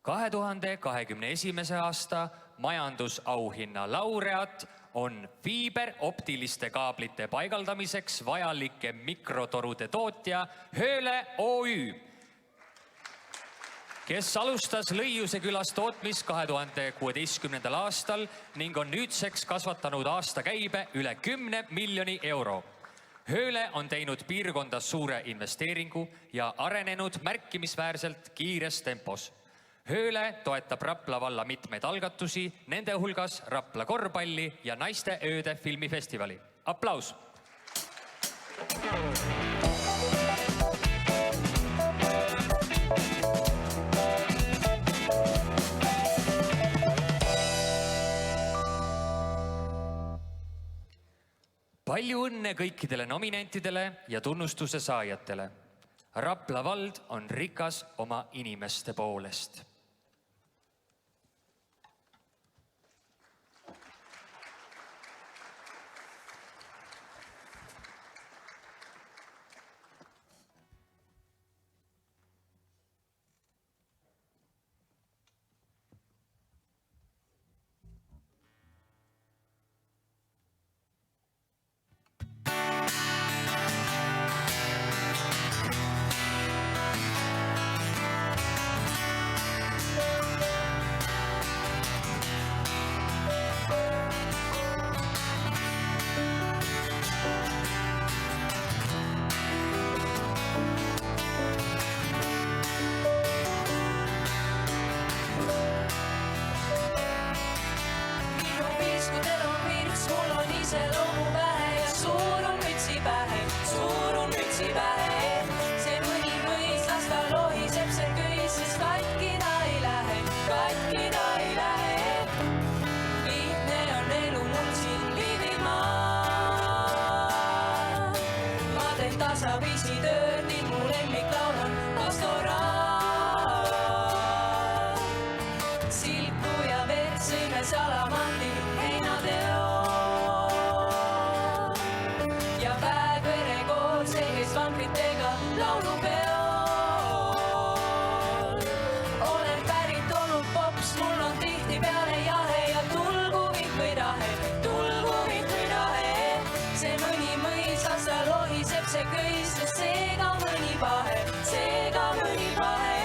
Speaker 1: 2021. aasta majandusauhinna laureaat on fiiberoptiliste kaablite paigaldamiseks vajalike mikrotorude tootja Hööle OÜ, kes alustas Lõiuse külas tootmist 2016. aastal ning on nüüdseks kasvatanud aastakäibe üle 10 miljoni euro. Hööle on teinud piirkonda suure investeeringu ja arenenud märkimisväärselt kiires tempos. Hööle toetab Rapla valla mitmeid algatusi, nende hulgas Rapla korvpalli ja naiste ööde filmifestivali. Aplaus! Palju õnne kõikidele nominentidele ja tunnustuse saajatele. Rapla vald on rikas oma inimeste poolest.
Speaker 14: see loomu pähe ja suur on mütsi pähe, suur on mütsi pähe. See mõni mõis, las ta lohiseb, see köis, sest katki ta ei lähe, katki ta ei lähe. Lihtne on elu mul siin Liivimaal. Ma teen tasapisi tööd ning mu lemmiklaul on pastoraal. Silku ja verd sõime salamandi heinateo. Ja päev verekool, see käis vankritega laulupeo. Olen pärit olnud pops, mul on tihtipeale jahe ja tulgu vind või rahe, tulgu vind või rahe. See mõni mõis, las ta lohiseb, see köis, sest seega mõni pahe, seega mõni pahe.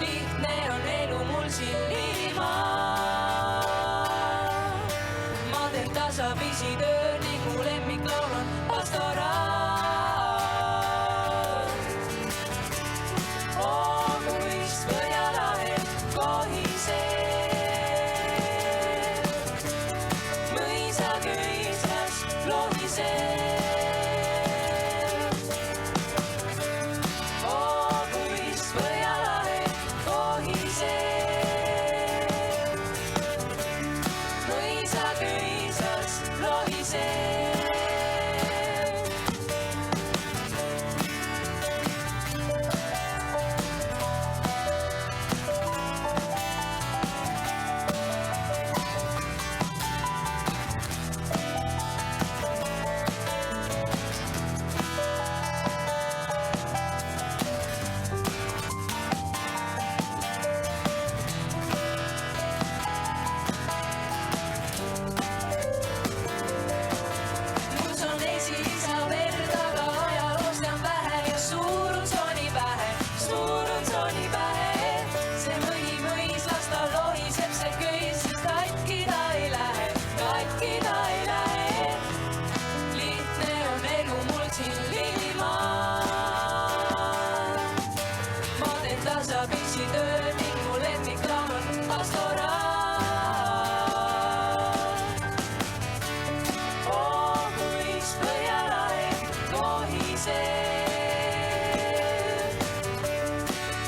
Speaker 14: Lihtne on elu mul siin Liivimaal. Ma teen tasapisi tööd ning mu lemmiklaul on pastoraal. Kuist Põhjalahe kohiseb, mõisaköislas lohiseb. Kuist Põhjalahe kohiseb, mõisaköislas lohiseb. Mus on esiisa verd, aga ajaloost tean vähe ja suur on sooni pähe, suur on sooni pähe. See mõni mõis, las ta lohiseb, see köis, sest katki ta ei lähe, katki ta ei lähe. Lihtne on elu mul siin Liivimaal. Ma teen tasapisi tööd ning mu lemmiklaul on pastoraal. Kuist Põhjalahe kohiseb,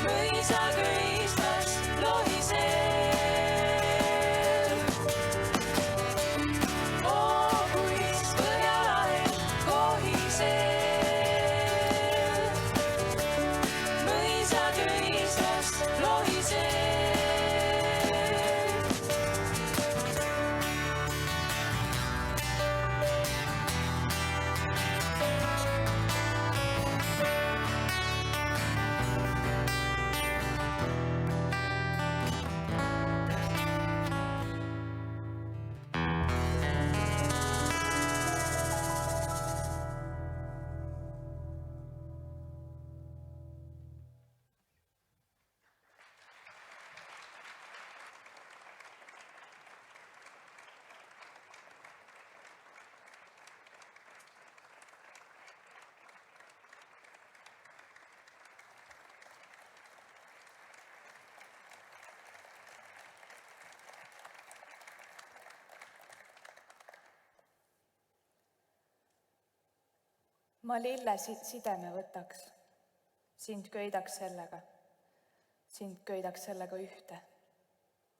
Speaker 14: mõisaköislas lohiseb. Kuist Põhjalahe kohiseb, mõisaköislas lohiseb. Ma lille sideme võtaks, sind köidaks sellega ühte.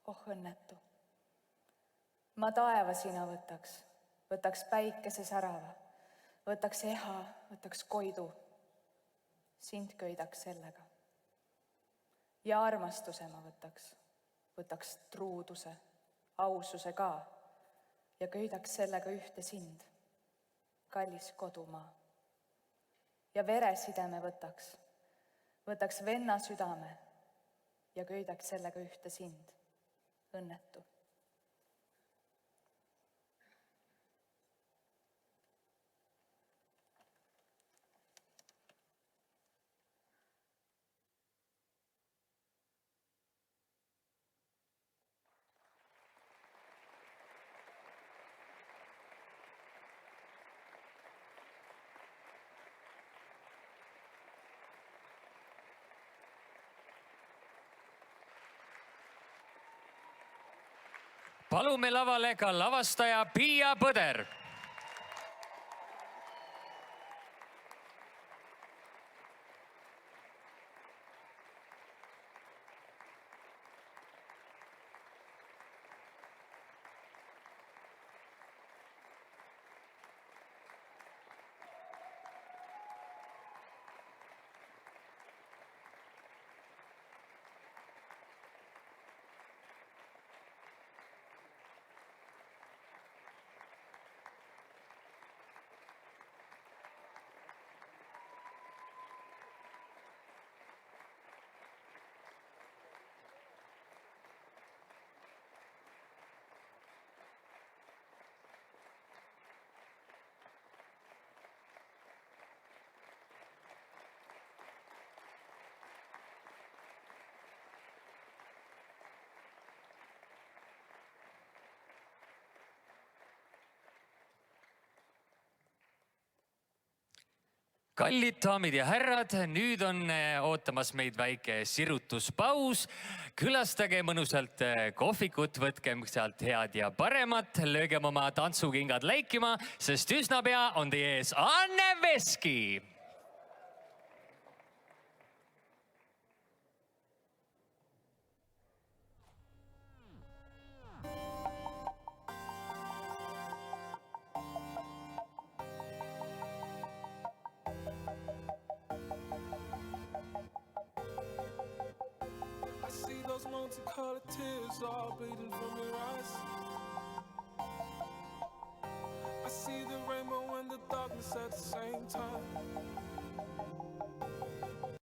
Speaker 14: Oh õnnetu. Ma taevasina võtaks päikese särava, võtaks eha, võtaks koidu, sind köidaks sellega. Ja armastuse ma võtaks truuduse, aususe ka ja köidaks sellega ühte sind, kallis kodumaa. Ja veresideme võtaks venna südame ja köidaks sellega ühte sind, õnnetu.
Speaker 1: palume lavale ka lavastaja Piia Põder. Kallid daamid ja härrad, nüüd on ootamas meid väike sirutuspaus. Külastage mõnusalt kohvikut, võtkem sealt head ja paremat, löögem oma tantsukingad läikima, sest üsna pea on teie ees Anne Veski.
Speaker 16: Multicolored tears all bleeding from your eyes. I see the rainbow and the darkness at the same time.